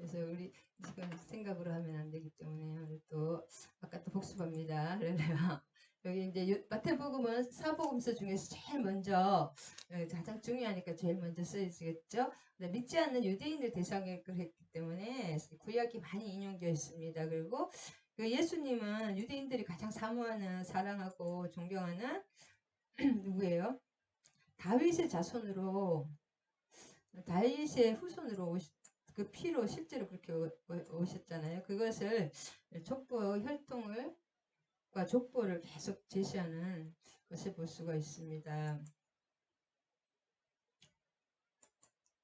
그래서 우리 지금 생각으로 하면 안 되기 때문에 오늘 또 아까 또 복습합니다. 그러네요. 여기 이제 마태복음은 사복음서 중에서 제일 먼저 가장 중요하니까 제일 먼저 쓰여지겠죠. 믿지 않는 유대인들 대상으로 했기 때문에 구약이 많이 인용되어 있습니다. 그리고 그 예수님은 유대인들이 가장 사모하는 사랑하고 존경하는 누구예요? 다윗의 자손으로 다윗의 후손으로 그 피로 실제로 그렇게 오셨잖아요. 그것을 족보 혈통과 족보를 계속 제시하는 것을 볼 수가 있습니다.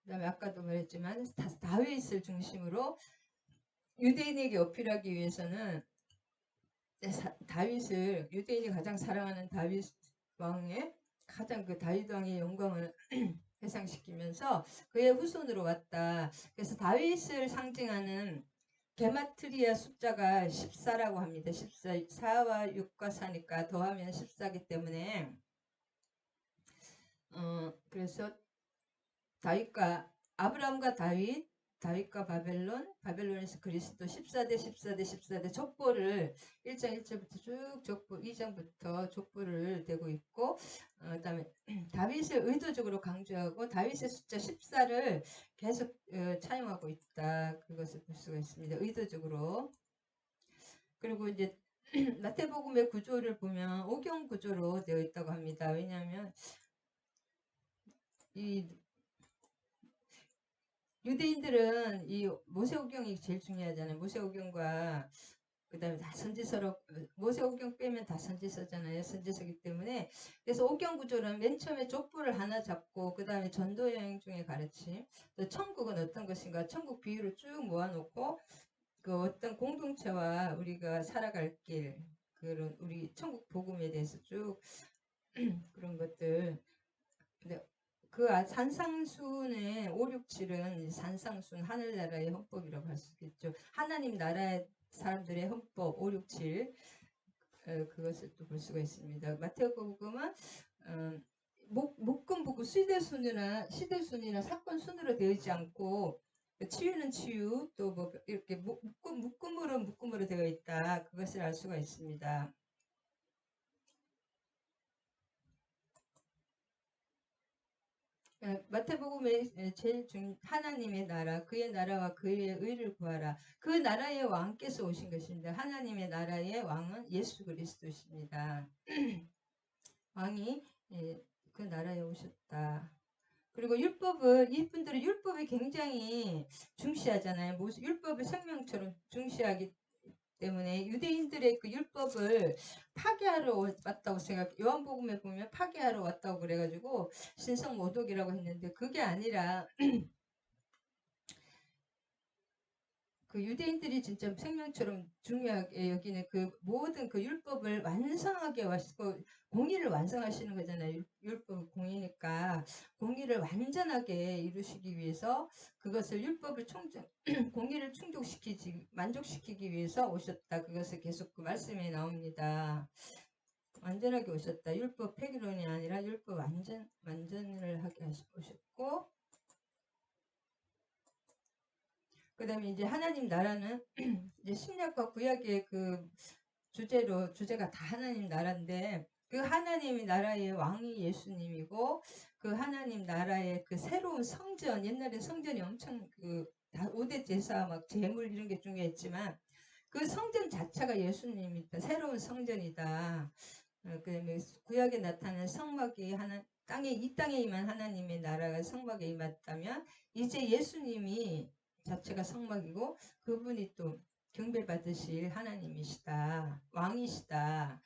그 다음에 아까도 말했지만 다윗을 중심으로 유대인에게 어필하기 위해서는 다윗을 유대인이 가장 사랑하는 다윗 왕의 가장 그 다윗 왕의 영광을 회상시키면서 그의 후손으로 왔다. 그래서 다윗을 상징하는 게마트리아 숫자가 14라고 합니다. 14, 4와 6과 4니까 더하면 14기 때문에 그래서 다윗과 아브라함과 다윗과 바벨론에서 그리스도 14대 14대 14대 족보를 1장 1절부터 쭉 족보 2장부터 족보를 대고 있고 그다음에 다윗을 의도적으로 강조하고 다윗의 숫자 14를 계속 차용하고 있다. 그것을 볼 수가 있습니다. 의도적으로. 그리고 이제 마태복음의 구조를 보면 오경 구조로 되어 있다고 합니다. 왜냐하면 이 유대인들은 이 모세오경이 제일 중요하잖아요. 모세오경과 그 다음에 다 선지서로 모세오경 빼면 다 선지서잖아요. 선지서기 때문에 그래서 오경 구조는 맨 처음에 족보를 하나 잡고 그 다음에 전도 여행 중에 가르침 또 천국은 어떤 것인가 천국 비유를 쭉 모아놓고 그 어떤 공동체와 우리가 살아갈 길 그런 우리 천국 복음에 대해서 쭉 그런 것들 근데 그 산상순의 5, 6, 7은 산상순 하늘나라의 헌법이라고 할 수 있겠죠. 하나님 나라의 사람들의 헌법 5, 6, 7 그것을 또 볼 수가 있습니다. 마태복음은 목금부구 시대순이나 사건순으로 되어 있지 않고 치유는 치유 또 뭐 이렇게 묶음으로 되어 있다. 그것을 알 수가 있습니다. 마태복음의 제일 하나님의 나라 그의 나라와 그의 의를 구하라. 그 나라의 왕께서 오신 것입니다. 하나님의 나라의 왕은 예수 그리스도십니다. 왕이 그 나라에 오셨다. 그리고 이분들은 율법을 굉장히 중시하잖아요. 율법을 생명처럼 중시하기 때문에 유대인들의 그 율법을 파괴하러 왔다고 요한복음에 보면 파괴하러 왔다고 그래가지고 신성모독이라고 했는데 그게 아니라 그 유대인들이 진짜 생명처럼 중요하게 여기는 그 모든 그 율법을 완성하게 하시고 공의를 완성하시는 거잖아요. 율법 공의니까 공의를 완전하게 이루시기 위해서 그것을 율법을 공의를 만족시키기 위해서 오셨다. 그것을 계속 그 말씀에 나옵니다. 완전하게 오셨다. 율법 폐기론이 아니라 율법 완전을 하게 오셨고 그 다음에 이제 하나님 나라는 이제 신약과 구약의 그 주제가 다 하나님 나라인데 그 하나님 나라의 왕이 예수님이고 그 하나님 나라의 그 새로운 성전 옛날에 성전이 엄청 그 5대 제사 막 제물 이런 게 중요했지만 그 성전 자체가 예수님이다. 새로운 성전이다. 그 다음에 구약에 나타나는 성막이 이 땅에 임한 하나님의 나라가 성막에 임했다면 이제 예수님이 자체가 성막이고 그분이 또 경배받으실 하나님이시다. 왕이시다.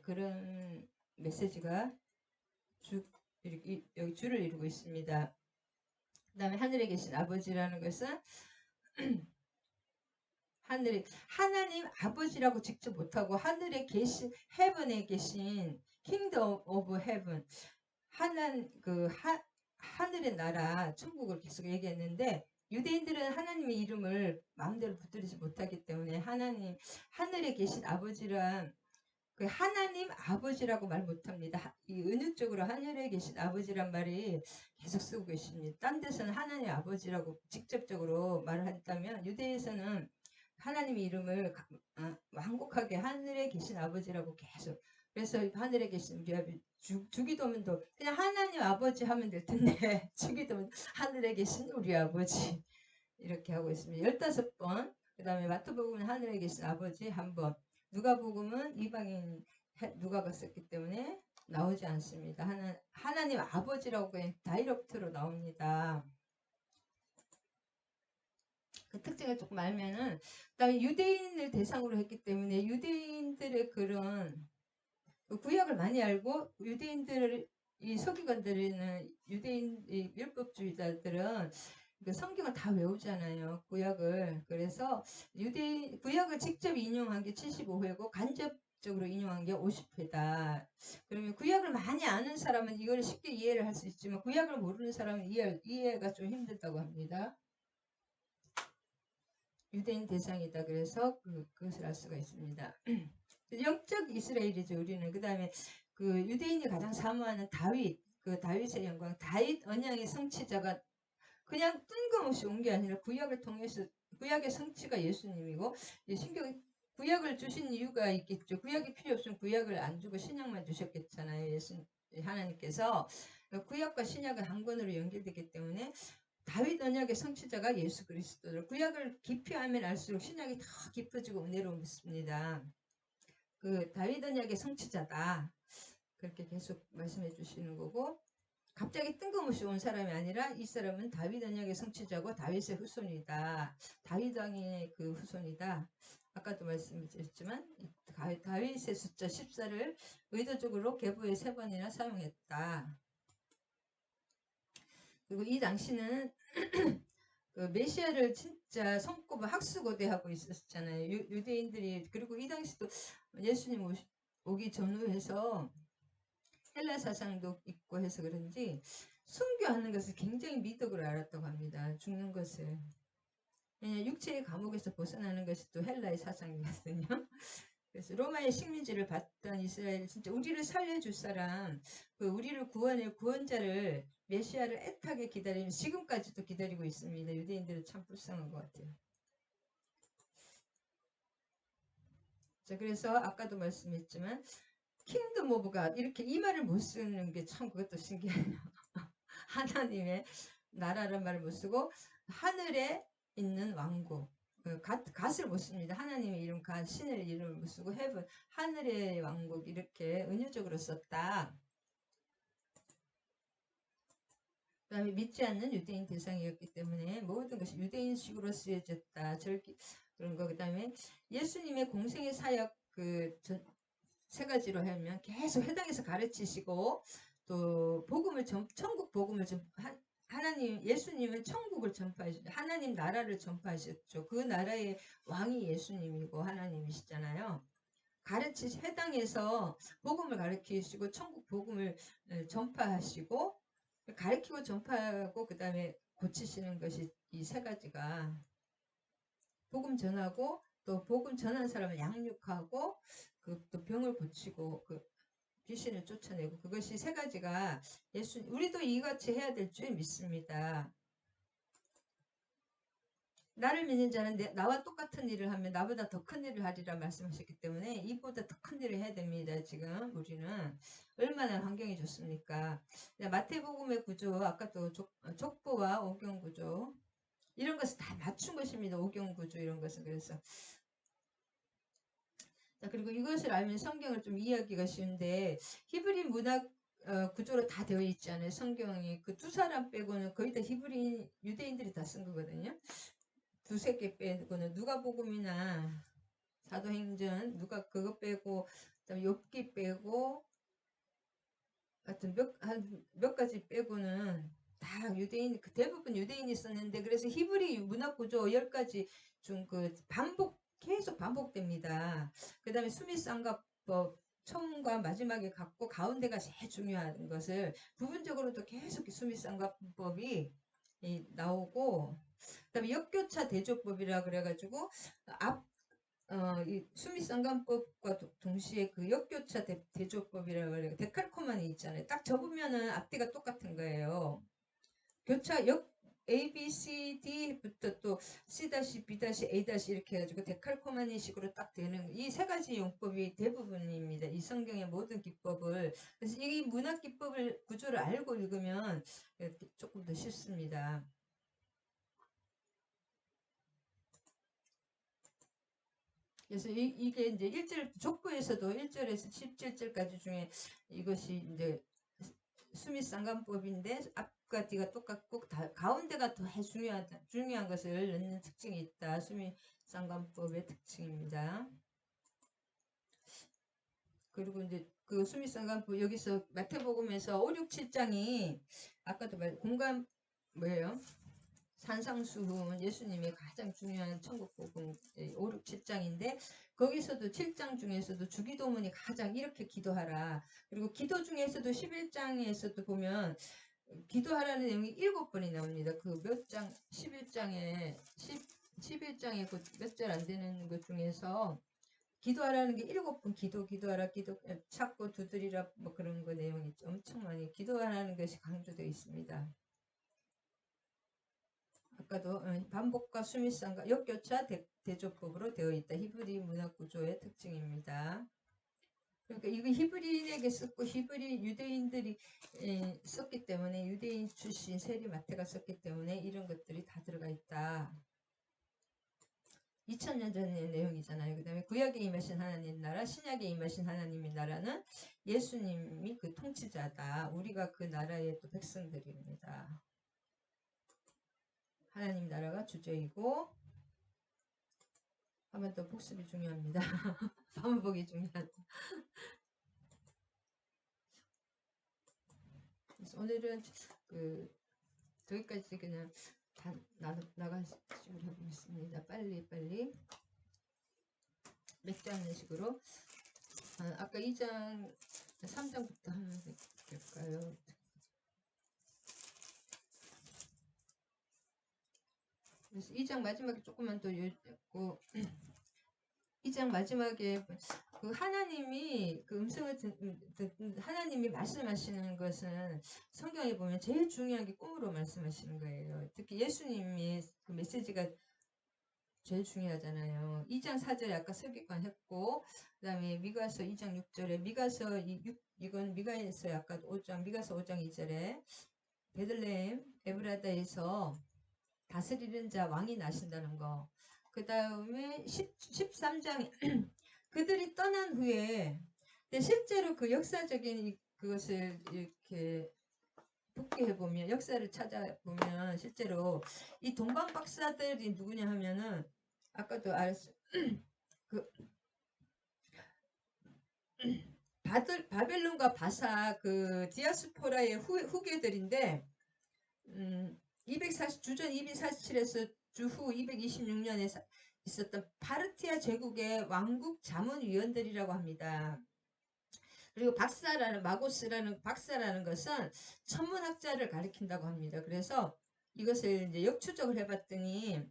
그런 메시지가 여기 줄을 이루고 있습니다. 그 다음에 하늘에 계신 아버지라는 것은 하나님 아버지라고 직접 못하고 하늘에 계신 헤븐에 계신 킹덤 오브 헤븐 하늘의 나라 천국을 계속 얘기했는데 유대인들은 하나님의 이름을 마음대로 붙들지 못하기 때문에 하늘에 계신 아버지란 그 하나님 아버지라고 말 못합니다. 이 은유적으로 하늘에 계신 아버지란 말이 계속 쓰고 계십니다. 딴 데서는 하나님 아버지라고 직접적으로 말을 했다면 유대에서는 하나님의 이름을 완곡하게 하늘에 계신 아버지라고 계속. 그래서 하늘에 계신 우리 아버지 주기도문도 그냥 하나님 아버지 하면 될 텐데 주기도문 하늘에 계신 우리 아버지 이렇게 하고 있습니다. 15번. 그 다음에 마태복음은 하늘에 계신 아버지 한 번. 누가복음은 이방인 누가가 썼기 때문에 나오지 않습니다. 하나님 아버지라고 그냥 다이렉트로 나옵니다. 그 특징을 조금 알면은, 그다음에 유대인을 대상으로 했기 때문에 유대인들의 그런 그 구약을 많이 알고 유대인들을 이 서기관들은 유대인 이 율법주의자들은 그 성경을 다 외우잖아요. 구약을. 그래서 구약을 직접 인용한 게 75회고 간접적으로 인용한 게 50회다. 그러면 구약을 많이 아는 사람은 이걸 쉽게 이해를 할 수 있지만 구약을 모르는 사람은 이해가 좀 힘들다고 합니다. 유대인 대상이다. 그래서 그것을 알 수가 있습니다. 영적 이스라엘이죠. 우리는. 그 다음에 그 유대인이 가장 사모하는 다윗, 그 다윗의 영광, 다윗 언양의 성취자가 그냥 뜬금없이 온 게 아니라 구약을 통해서 구약의 성취가 예수님이고 신경 구약을 주신 이유가 있겠죠. 구약이 필요 없으면 구약을 안 주고 신약만 주셨겠잖아요. 하나님께서 구약과 신약은 한 권으로 연결되기 때문에 다윗 언약의 성취자가 예수 그리스도를 구약을 깊이 하면 알수록 신약이 더 깊어지고 은혜로움입니다. 그 다윗 언약의 성취자다. 그렇게 계속 말씀해 주시는 거고 갑자기 뜬금없이 온 사람이 아니라 이 사람은 다윗 언약의 성취자고 다윗의 후손이다. 다윗 왕의 그 후손이다. 아까도 말씀드렸지만 다윗의 숫자 14를 의도적으로 계보에 3번이나 사용했다. 그리고 이 당시는 그 메시아를 진짜 손꼽아 학수고대하고 있었잖아요. 유대인들이. 그리고 이 당시도 예수님 오기 전후해서 헬라 사상도 있고 해서 그런지 순교하는 것을 굉장히 미덕으로 알았다고 합니다. 죽는 것을. 왜냐하면 육체의 감옥에서 벗어나는 것이 또 헬라의 사상이거든요. 그래서 로마의 식민지를 받던 이스라엘 진짜 우리를 살려줄 사람, 그 우리를 구원할 구원자를 메시아를 애타게 기다리면 지금까지도 기다리고 있습니다. 유대인들은 참 불쌍한 것 같아요. 자, 그래서 아까도 말씀했지만 킹덤 오브 갓 이렇게 이 말을 못 쓰는 게 참 그것도 신기해요. 하나님의 나라란 말을 못 쓰고 하늘에 있는 왕국 갓을 못 씁니다. 하나님의 이름 갓 신의 이름을 못 쓰고 헤븐 하늘의 왕국 이렇게 은유적으로 썼다. 그 다음에 믿지 않는 유대인 대상이었기 때문에 모든 것이 유대인식으로 쓰여졌다. 그런 거. 그 다음에 예수님의 공생의 사역 세 가지로 하면 계속 해당해서 가르치시고 또 천국 복음을 하나님 예수님은 천국을 전파하셨죠. 하나님 나라를 전파하셨죠. 그 나라의 왕이 예수님이고 하나님이시잖아요. 해당해서 복음을 가르치시고 천국 복음을 전파하시고 가르치고 전파하고 그 다음에 고치시는 것이 이 세 가지가 복음 전하고 또 복음 전한 사람을 양육하고 또 병을 고치고 귀신을 쫓아내고 그것이 세 가지가 우리도 이같이 해야 될 줄 믿습니다. 나를 믿는 자는 나와 똑같은 일을 하면 나보다 더 큰 일을 하리라 말씀하셨기 때문에 이보다 더 큰 일을 해야 됩니다. 지금 우리는 얼마나 환경이 좋습니까? 마태복음의 구조 아까도 족보와 오경 구조 이런 것을 다 맞춘 것입니다. 오경 구조 이런 것은. 그래서 자, 그리고 이것을 알면 성경을 좀 이해하기가 쉬운데 히브리 문학 구조로 다 되어 있지 않아요. 성경이 그 두 사람 빼고는 거의 다 유대인들이 다 쓴 거거든요. 두세 개 빼고는 누가복음이나 사도행전 그거 빼고 그다음에 욥기 빼고 하여튼 몇 가지 빼고는 다 유대인 대부분 유대인이 썼는데 그래서 히브리 문학 구조 10가지 중 계속 반복됩니다. 그 다음에 수미쌍가법 처음과 마지막에 갖고 가운데가 제일 중요한 것을 부분적으로도 계속 수미쌍가법이 나오고 그다음에 역교차 대조법이라 그래가지고 이 수미상관법과 동시에 그 역교차 대조법이라고 그래요. 데칼코마니 있잖아요. 딱 접으면은 앞뒤가 똑같은 거예요. 교차 역 A, B, C, D부터 또 C, B, A 이렇게 해가지고 데칼코마니 식으로 딱 되는 이 세 가지 용법이 대부분입니다. 이 성경의 모든 기법을. 그래서 이 문학 기법을 구조를 알고 읽으면 조금 더 쉽습니다. 그래서 이게 이제 1절 족보에서도 1절에서 17절까지 중에 이것이 이제 수미상관법인데 앞과 뒤가 똑같고 가운데가 더 중요한 것을 넣는 특징이 있다. 수미상관법의 특징입니다. 그리고 이제 그 수미상관법 여기서 마태복음에서 5, 6, 7장이 아까도 공간 뭐예요? 산상수훈 예수님의 가장 중요한 천국복음 5, 6, 7장인데 거기서도 7장 중에서도 주기도문이 가장 이렇게 기도하라. 그리고 기도 중에서도 11장에서도 보면 기도하라는 내용이 7번이 나옵니다. 그 몇 장 11장에 11장에 그 몇 절 안 되는 것 중에서 기도하라는 게 7번 기도하라 찾고 두드리라 뭐 그런 거 내용이 엄청 많이 기도하라는 것이 강조되어 있습니다. 아까도 반복과 수미상과 역교차 대조법으로 되어 있다. 히브리 문학 구조의 특징입니다. 그러니까 이거 히브리인에게 썼고 히브리 유대인들이 썼기 때문에 유대인 출신 세리마태가 썼기 때문에 이런 것들이 다 들어가 있다. 2000년 전의 내용이잖아요. 그 다음에 구약에 임하신 하나님 나라, 신약에 임하신 하나님의 나라는 예수님이 그 통치자다. 우리가 그 나라의 또 백성들입니다. 하나님 나라가 주제이고 한 번 더 복습이 중요합니다. 반복이 중요하다. 그래서 오늘은 그 저기까지 그냥 다 나가식으로 해보겠습니다. 빨리 맥주 하는 식으로. 아까 2장 3장부터 하면 될까요? 그래서 2장 마지막에 조금만 더 읽고 2장 마지막에 그 하나님이 그 음성을 하나님이 말씀하시는 것은 성경에 보면 제일 중요한 게 꿈으로 말씀하시는 거예요. 특히 예수님이 그 메시지가 제일 중요하잖아요. 2장 4절에 아까 설교관 했고 그 다음에 미가서 2장 6절에 이건 미가에서 아까 5장 미가서 5장 2절에 베들레헴 에브라다에서 다스리는 자 왕이 나신다는 거. 그 다음에 13장 그들이 떠난 후에 근데 실제로 그 역사적인 그것을 이렇게 복귀해보면 역사를 찾아보면 실제로 이 동방 박사들이 누구냐 하면은 아까도 알았어. 그 바벨론과 바사 그 디아스포라의 후계들인데 240 주전 247에서 주후 226년에 있었던 파르티아 제국의 왕국 자문위원들이라고 합니다. 그리고 마고스라는 박사라는 것은 천문학자를 가리킨다고 합니다. 그래서 이것을 이제 역추적을 해봤더니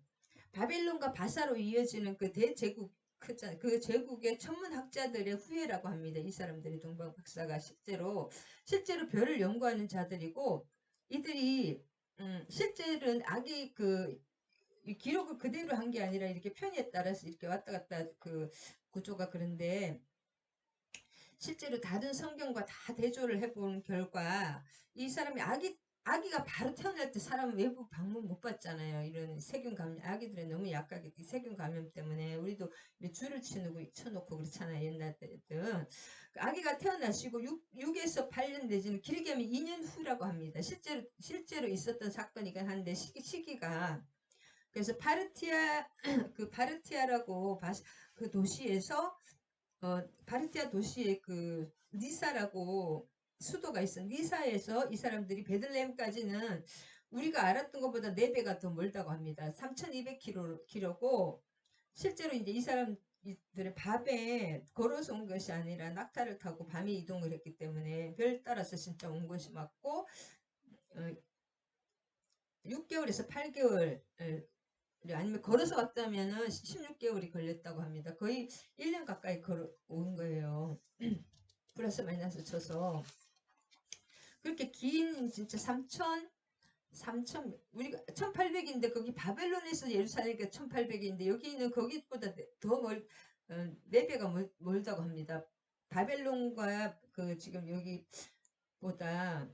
바벨론과 바사로 이어지는 그 대제국 그 제국의 천문학자들의 후예라고 합니다. 이 사람들이 동방 박사가 실제로 별을 연구하는 자들이고 이들이 실제로는 악이 이 기록을 그대로 한 게 아니라 이렇게 편의에 따라서 이렇게 왔다 갔다 그 구조가 그런데 실제로 다른 성경과 다 대조를 해본 결과 이 사람이 아기가 바로 태어날 때 사람 외부 방문 못 받잖아요. 이런 세균 감염 아기들은 너무 약하게 세균 감염 때문에 우리도 줄을 쳐놓고 그렇잖아요. 옛날 때든 아기가 태어나시고 6에서 8년 내지는 길게 하면 2년 후라고 합니다. 실제로 있었던 사건이긴 한데 시기가 그래서 파르티아라고 그 도시에서 바르티아 도시에 그 니사라고 수도가 있어. 니사에서 이 사람들이 베들레헴까지는 우리가 알았던 것보다 4배가 더 멀다고 합니다. 3200km고 실제로 이제 이 사람들의 밤에 걸어서 온 것이 아니라 낙타를 타고 밤에 이동을 했기 때문에 별 따라서 진짜 온 것이 맞고 6개월에서 8개월 아니면 걸어서 왔다면은 16개월이 걸렸다고 합니다. 거의 1년 가까이 걸어온 거예요. 플러스 마이너스 쳐서. 그렇게 긴 진짜 3천 우리가 1800인데 거기 바벨론에서 예루살렘이 1800인데 여기는 거기보다 더 4배가 멀다고 합니다. 바벨론과 그 지금 여기보다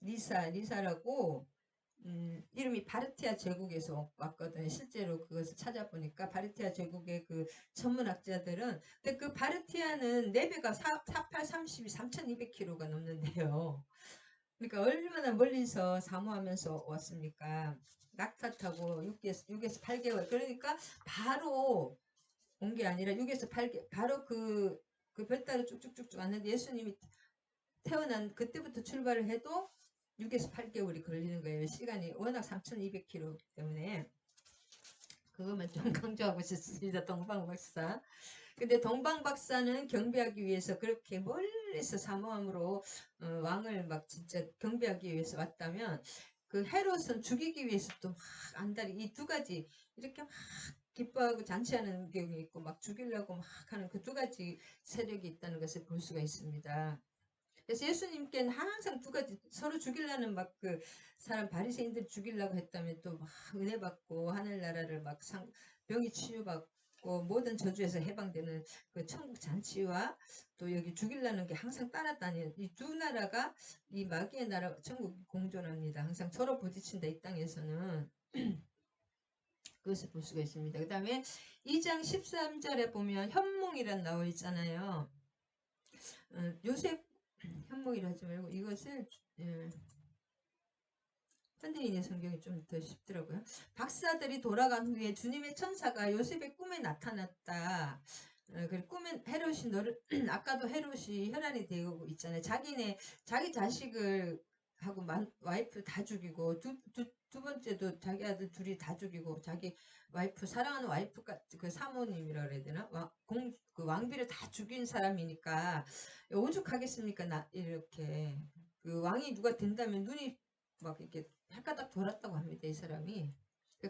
리사라고 이름이 바르티아 제국에서 왔거든요. 실제로 그것을 찾아보니까 바르티아 제국의 그 천문학자들은 근데 그 바르티아는 4배가 48, 32, 3200km가 넘는데요. 그러니까 얼마나 멀리서 사모하면서 왔습니까? 낙타 타고 6에서 8개월. 그러니까 바로 온 게 아니라 6에서 8개 바로 그 별따로 쭉쭉쭉쭉 왔는데 예수님이 태어난 그때부터 출발을 해도 6에서 8개월이 걸리는 거예요. 시간이 워낙 3200km 때문에. 그것만 좀 강조하고 싶습니다. 동방박사. 근데 동방박사는 경배하기 위해서 그렇게 멀리서 사모함으로 왕을 막 진짜 경배하기 위해서 왔다면 그 헤롯은 죽이기 위해서 또 막 안달이 이 두 가지 이렇게 막 기뻐하고 잔치하는 경우 있고 막 죽이려고 막 하는 그 두 가지 세력이 있다는 것을 볼 수가 있습니다. 그래서 예수님께는 항상 두 가지 서로 죽이려는 막 그 사람 바리새인들 죽이려고 했다면 또 막 은혜 받고 하늘나라를 막 병이 치유받고 모든 저주에서 해방되는 그 천국 잔치와 또 여기 죽이려는 게 항상 따라다니는 이 두 나라가 이 마귀의 나라 천국이 공존합니다. 항상 서로 부딪힌다 이 땅에서는. 그것을 볼 수가 있습니다. 그 다음에 2장 13절에 보면 현몽이란 나와 있잖아요. 요셉 현몽이라 하지 말고 이것을 현대인의 성경이 좀 더 쉽더라고요. 박사들이 돌아간 후에 주님의 천사가 요셉의 꿈에 나타났다. 그리고 꿈에 헤롯이 너를 아까도 헤롯이 혈안이 되고 있잖아요. 자기 자식을 하고 와이프 다 죽이고 두 번째도 자기 아들 둘이 다 죽이고 자기 와이프 사랑하는 와이프가 그 사모님이라 그래야 되나 그 왕비를 다 죽인 사람이니까 오죽하겠습니까 나 이렇게 그 왕이 누가 된다면 눈이 막 이렇게 헷가닥 돌았다고 합니다. 이 사람이.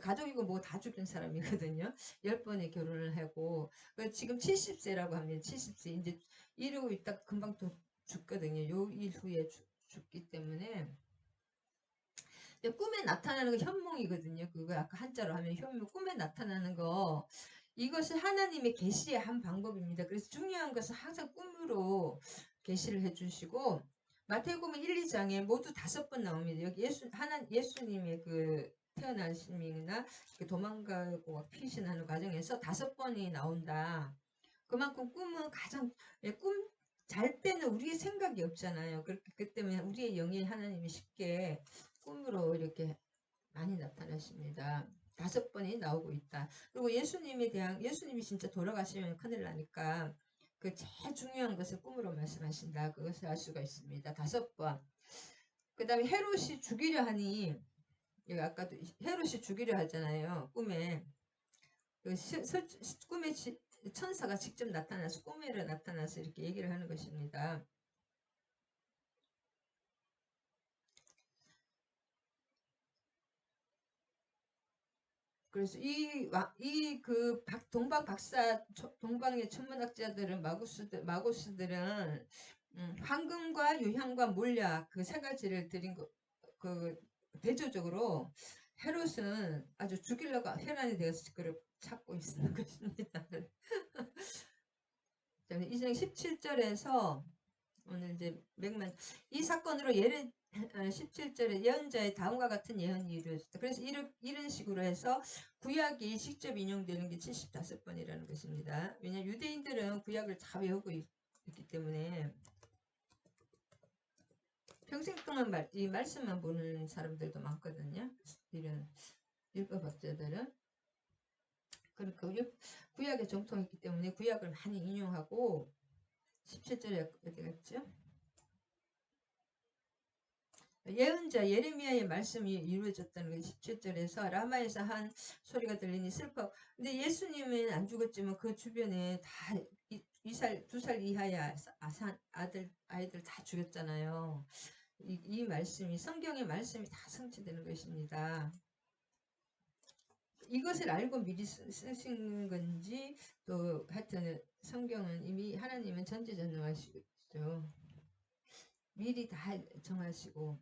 가족이고 뭐 다 죽인 사람이거든요. 10번의 결혼을 하고 지금 70세라고 합니다. 70세 이제 이러고 있다 금방 또 죽거든요. 요 일 후에 죽기 때문에 꿈에 나타나는 거 현몽이거든요. 그거 아까 한자로 하면 현몽 꿈에 나타나는 거 이것은 하나님의 계시의 한 방법입니다. 그래서 중요한 것은 항상 꿈으로 계시를 해주시고 마태복음 1, 2장에 모두 5번 나옵니다. 여기 예수님의 그 태어나심이나 도망가고 피신하는 과정에서 5번이 나온다. 그만큼 꿈은 가장 꿈 잘 때는 우리의 생각이 없잖아요. 그 때문에 우리의 영의 하나님이 쉽게 꿈으로 이렇게 많이 나타나십니다. 5번이 나오고 있다. 그리고 예수님이 진짜 돌아가시면 큰일 나니까 그 제일 중요한 것을 꿈으로 말씀하신다. 그것을 알 수가 있습니다. 5번. 그 다음에 헤롯이 죽이려 하니 여기 아까도 헤롯이 죽이려 하잖아요. 꿈에 꿈에 천사가 직접 나타나서 꿈에로 나타나서 이렇게 얘기를 하는 것입니다. 그래서 동방의 천문학자들은 마고스들은 황금과 유향과 몰약 그 3가지를 드린 그 대조적으로 헤롯은 아주 죽이려고 혈안이 되어서 그를 찾고 있는 것입니다. 이장 17절에서 오늘 이제 이 사건으로 17절에 예언자의 다음과 같은 예언이 이루어졌다. 그래서 이런 식으로 해서 구약이 직접 인용되는 게 75번이라는 것입니다. 왜냐하면 유대인들은 구약을 다 외우고 있기 때문에 평생 동안 이 말씀만 보는 사람들도 많거든요. 이런 율법학자들은. 그러니까 구약에 정통했기 때문에 구약을 많이 인용하고 17절에 어디 갔죠? 예언자 예레미야의 말씀이 이루어졌다는 게 17절에서 라마에서 한 소리가 들리니 슬퍼. 근데 예수님은 안 죽었지만 그 주변에 다 2살 이하의 아이들 다 죽였잖아요. 이 말씀이 성경의 말씀이 다 성취되는 것입니다. 이것을 알고 미리 쓰신 건지 또 하여튼 성경은 이미 하나님은 전지전능하시죠. 미리 다 정하시고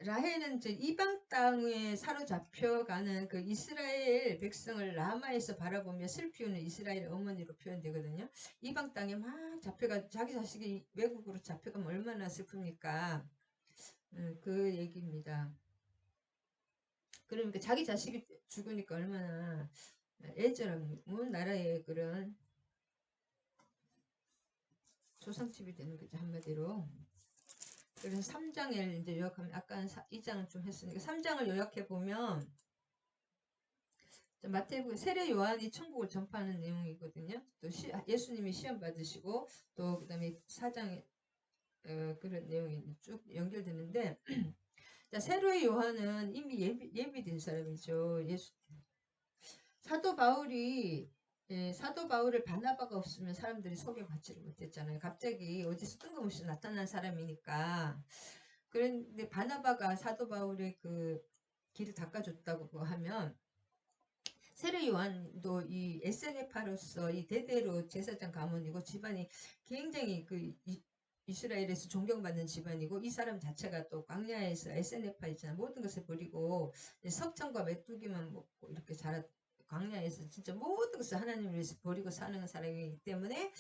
라헬은 이제 이방 땅에 사로잡혀가는 그 이스라엘 백성을 라마에서 바라보며 슬피우는 이스라엘 어머니로 표현되거든요. 이방 땅에 막 잡혀가 자기 자식이 외국으로 잡혀가면 얼마나 슬픕니까? 그 얘기입니다. 그러니까 자기 자식이 죽으니까 얼마나 애절한 나라의 그런 조상집이 되는 거죠, 한마디로. 그래서 3장을 이제 요약하면 아까 2장을 좀 했으니까 3장을 요약해 보면 마태복음 세례 요한이 천국을 전파하는 내용이거든요. 또 예수님이 시험 받으시고 또 그다음에 4장에 그런 내용이 쭉 연결되는데 세례 요한은 이미 예비된 사람이죠. 사도 바울이 사도 바울을 바나바가 없으면 사람들이 소개받지를 못했잖아요. 갑자기 어디서 뜬금없이 나타난 사람이니까. 그런데 바나바가 사도 바울의 그 길을 닦아줬다고 하면 세례 요한도 이 SNF로서 이 대대로 제사장 가문이고 집안이 굉장히 그 이스라엘에서 존경받는 집안이고 이 사람 자체가 또 광야에서 SNF파 있잖아. 모든 것을 버리고 석청과 메뚜기만 먹고 이렇게 자라 광야에서 진짜 모든 것을 하나님을 위해서 버리고 사는 사람이기 때문에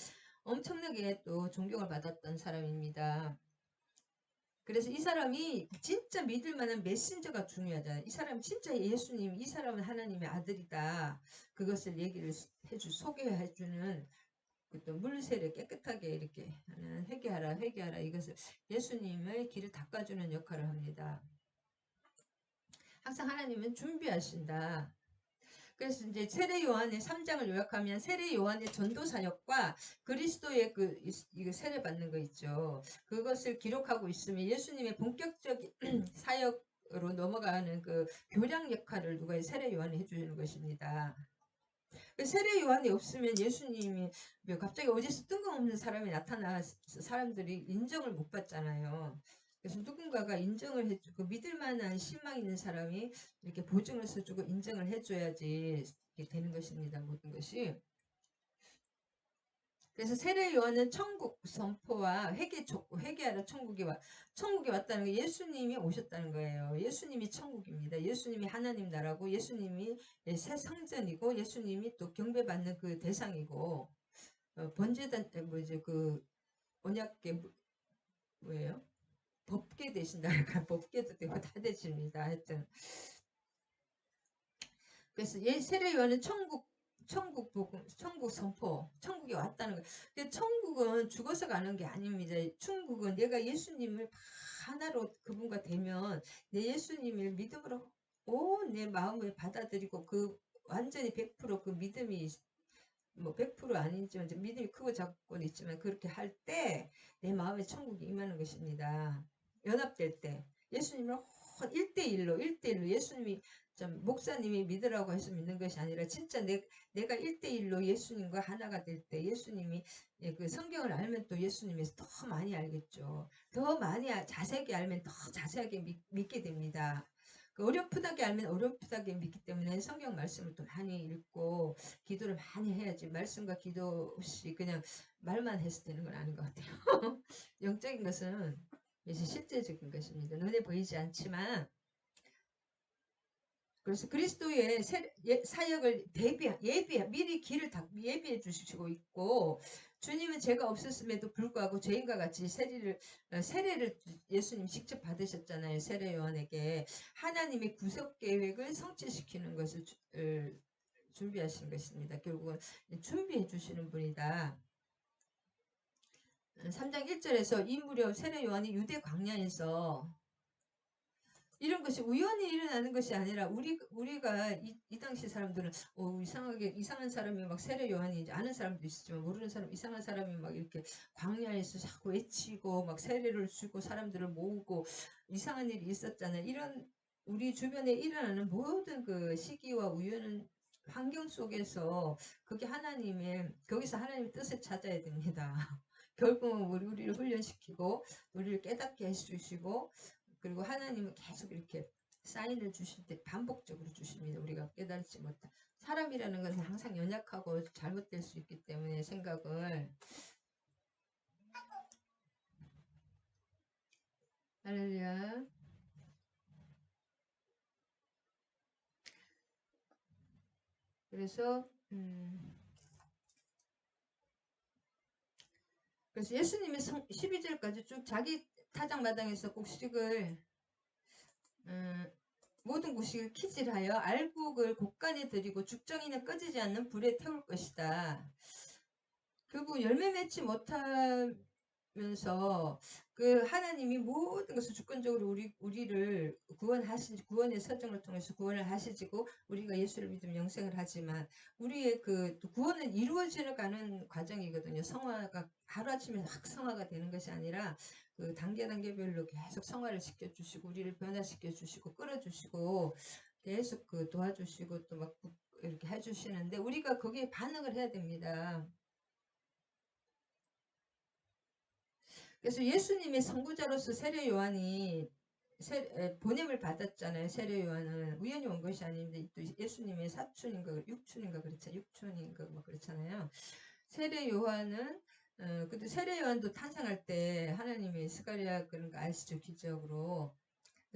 엄청나게 또 존경을 받았던 사람입니다. 그래서 이 사람이 진짜 믿을 만한 메신저가 중요하잖아요. 이 사람 진짜 예수님, 이 사람은 하나님의 아들이다. 그것을 얘기를 소개해주는 또 물세를 깨끗하게 이렇게 하는 회개하라, 회개하라 이것을 예수님의 길을 닦아주는 역할을 합니다. 항상 하나님은 준비하신다. 그래서 이제 세례 요한의 3장을 요약하면 세례 요한의 전도 사역과 그리스도의 이거 세례 받는 거 있죠. 그것을 기록하고 있으면 예수님의 본격적인 사역으로 넘어가는 그 교량 역할을 누가 세례 요한이 해주는 것입니다. 세례 요한이 없으면 예수님이 갑자기 어디서 뜬금없는 사람이 나타나서 사람들이 인정을 못 받잖아요. 그래서 누군가가 인정을 해주고 믿을 만한 신망 있는 사람이 이렇게 보증을 써주고 인정을 해줘야지 이렇게 되는 것입니다. 모든 것이. 그래서 세례 요한은 천국 선포와 회개하라 천국이 왔다는 게 예수님이 오셨다는 거예요. 예수님이 천국입니다. 예수님이 하나님 나라고 예수님이 새 성전이고 예수님이 또 경배받는 그 대상이고 번제단 뭐지 그 언약계 뭐예요? 법계 되신다. 법계도 되고 다 되십니다. 하여튼 그래서 세례 요한은 천국 복음, 천국 선포, 천국에 왔다는 거. 근데 천국은 죽어서 가는 게 아닙니다. 천국은 내가 예수님을 하나로 그분과 되면 내 예수님을 믿음으로 온 내 마음을 받아들이고 그 완전히 100%그 믿음이 뭐 100% 아니지만 믿음이 크고 작고는 있지만 그렇게 할 때 내 마음에 천국이 임하는 것입니다. 연합될 때 예수님을 1대1로 예수님이 목사님이 믿으라고 해서 믿는 것이 아니라 진짜 내가 1대1로 예수님과 하나가 될 때 예수님이 그 성경을 알면 또 예수님에서 더 많이 알겠죠. 더 많이 자세하게 알면 더 자세하게 믿게 됩니다. 어렴풋하게 알면 어렴풋하게 믿기 때문에 성경 말씀을 또 많이 읽고 기도를 많이 해야지 말씀과 기도 없이 그냥 말만 해서 되는 건 아닌 것 같아요. 영적인 것은 이제 실제적인 것입니다. 눈에 보이지 않지만 그래서 그리스도의 사역을 미리 길을 예비해 주시고 있고 주님은 죄가 없었음에도 불구하고 죄인과 같이 세례를 예수님 직접 받으셨잖아요. 세례 요한에게 하나님의 구속 계획을 성취시키는 것을 준비하신 것입니다. 결국은 준비해 주시는 분이다. 3장 1절에서 이 무렵 세례 요한이 유대 광야에서 이런 것이 우연히 일어나는 것이 아니라 우리가 이 당시 사람들은 이상한 사람이 막 세례 요한이 이제 아는 사람도 있지만 모르는 사람 이상한 사람이 막 이렇게 광야에서 자꾸 외치고 막 세례를 주고 사람들을 모으고 이상한 일이 있었잖아요. 이런 우리 주변에 일어나는 모든 그 시기와 우연한 환경 속에서 그게 거기서 하나님의 뜻을 찾아야 됩니다. 결국은 우리를 훈련시키고 우리를 깨닫게 해주시고, 그리고 하나님은 계속 이렇게 사인을 주실 때 반복적으로 주십니다. 우리가 깨달지 못한 사람이라는 것은 항상 연약하고 잘못될 수 있기 때문에 생각을. 할렐루야. 그래서 그래서 예수님이 12절까지 쭉 자기 타작마당에서 곡식을 모든 곡식을 키질하여 알곡을 곡간에 들이고 죽정이는 꺼지지 않는 불에 태울 것이다. 결국 열매 맺지 못하면서 그 하나님이 모든 것을 주권적으로 우리를 구원의 설정을 통해서 구원을 하시고 우리가 예수를 믿으면 영생을 하지만 우리의 그 구원은 이루어지는 가는 과정이거든요. 성화가 하루아침에 확 성화가 되는 것이 아니라 그 단계별로 계속 성화를 시켜주시고 우리를 변화시켜주시고 끌어주시고 계속 그 도와주시고 또 막 이렇게 해주시는데 우리가 거기에 반응을 해야 됩니다. 그래서 예수님의 선구자로서 세례 요한이 보냄을 받았잖아요. 세례 요한은 우연히 온 것이 아닌데 또 예수님의 사촌인가 육촌인가 그렇죠. 육촌인가 뭐 그렇잖아요. 세례 요한은 근데 세례 요한도 탄생할 때 하나님의 스가랴 그런 거 아시죠? 기적으로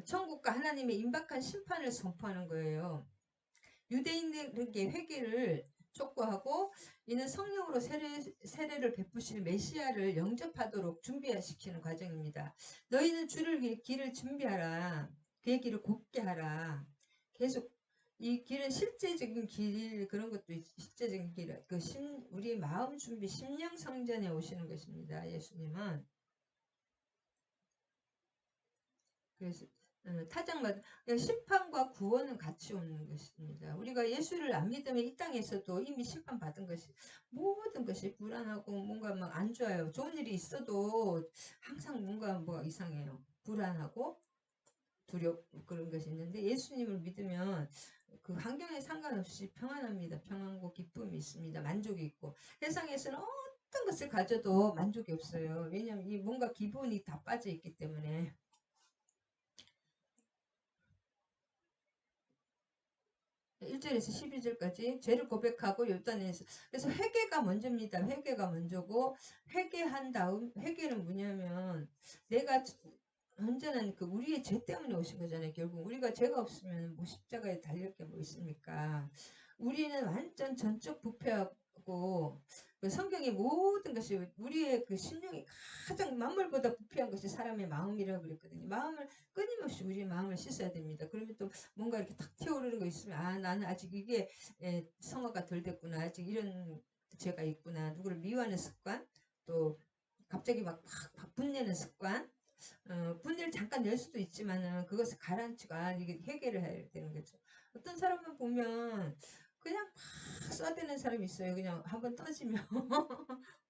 천국과 하나님의 임박한 심판을 선포하는 거예요. 유대인들에게 회개를 촉구하고 이는 성령으로 세례를 베푸실 메시아를 영접하도록 준비시키는 과정입니다. 너희는 주를 위해 길을 준비하라. 그의 길을 곱게 하라. 계속 이 길은 실제적인 길 그런 것도 실제적인 길, 우리의 마음 준비 심령 성전에 오시는 것입니다. 예수님은 그래서 타작마다 심판과 구원은 같이 오는 것입니다. 우리가 예수를 안 믿으면 이 땅에서도 이미 심판받은 것이 모든 것이 불안하고 뭔가 막 안 좋아요. 좋은 일이 있어도 항상 뭔가 뭐 이상해요. 불안하고 두렵고 그런 것이 있는데 예수님을 믿으면 그 환경에 상관없이 평안합니다. 평안고 기쁨이 있습니다. 만족이 있고 세상에서는 어떤 것을 가져도 만족이 없어요. 왜냐하면 이 뭔가 기본이 다 빠져 있기 때문에. 1절에서 12절까지 죄를 고백하고 요단에서 그래서 회개가 먼저입니다. 회개가 먼저고 회개한 다음 회개는 뭐냐면 내가 언제는 그 우리의 죄 때문에 오신 거잖아요. 결국 우리가 죄가 없으면 뭐 십자가에 달릴 게 뭐 있습니까? 우리는 완전 전적 부패하고 그 성경의 모든 것이 우리의 그 심령이 가장 만물보다 부패한 것이 사람의 마음이라고 그랬거든요. 마음을 끊임없이 우리의 마음을 씻어야 됩니다. 그러면 또 뭔가 이렇게 탁 튀어오르는 거 있으면 아 나는 아직 이게 성화가 덜 됐구나. 아직 이런 죄가 있구나. 누구를 미워하는 습관 또 갑자기 막 분내는 습관 분을 잠깐 낼 수도 있지만은 그것을 가라앉히고 이게 해결을 해야 되는 거죠. 어떤 사람은 보면 그냥 막 쏴대는 사람이 있어요. 그냥 한번 터지면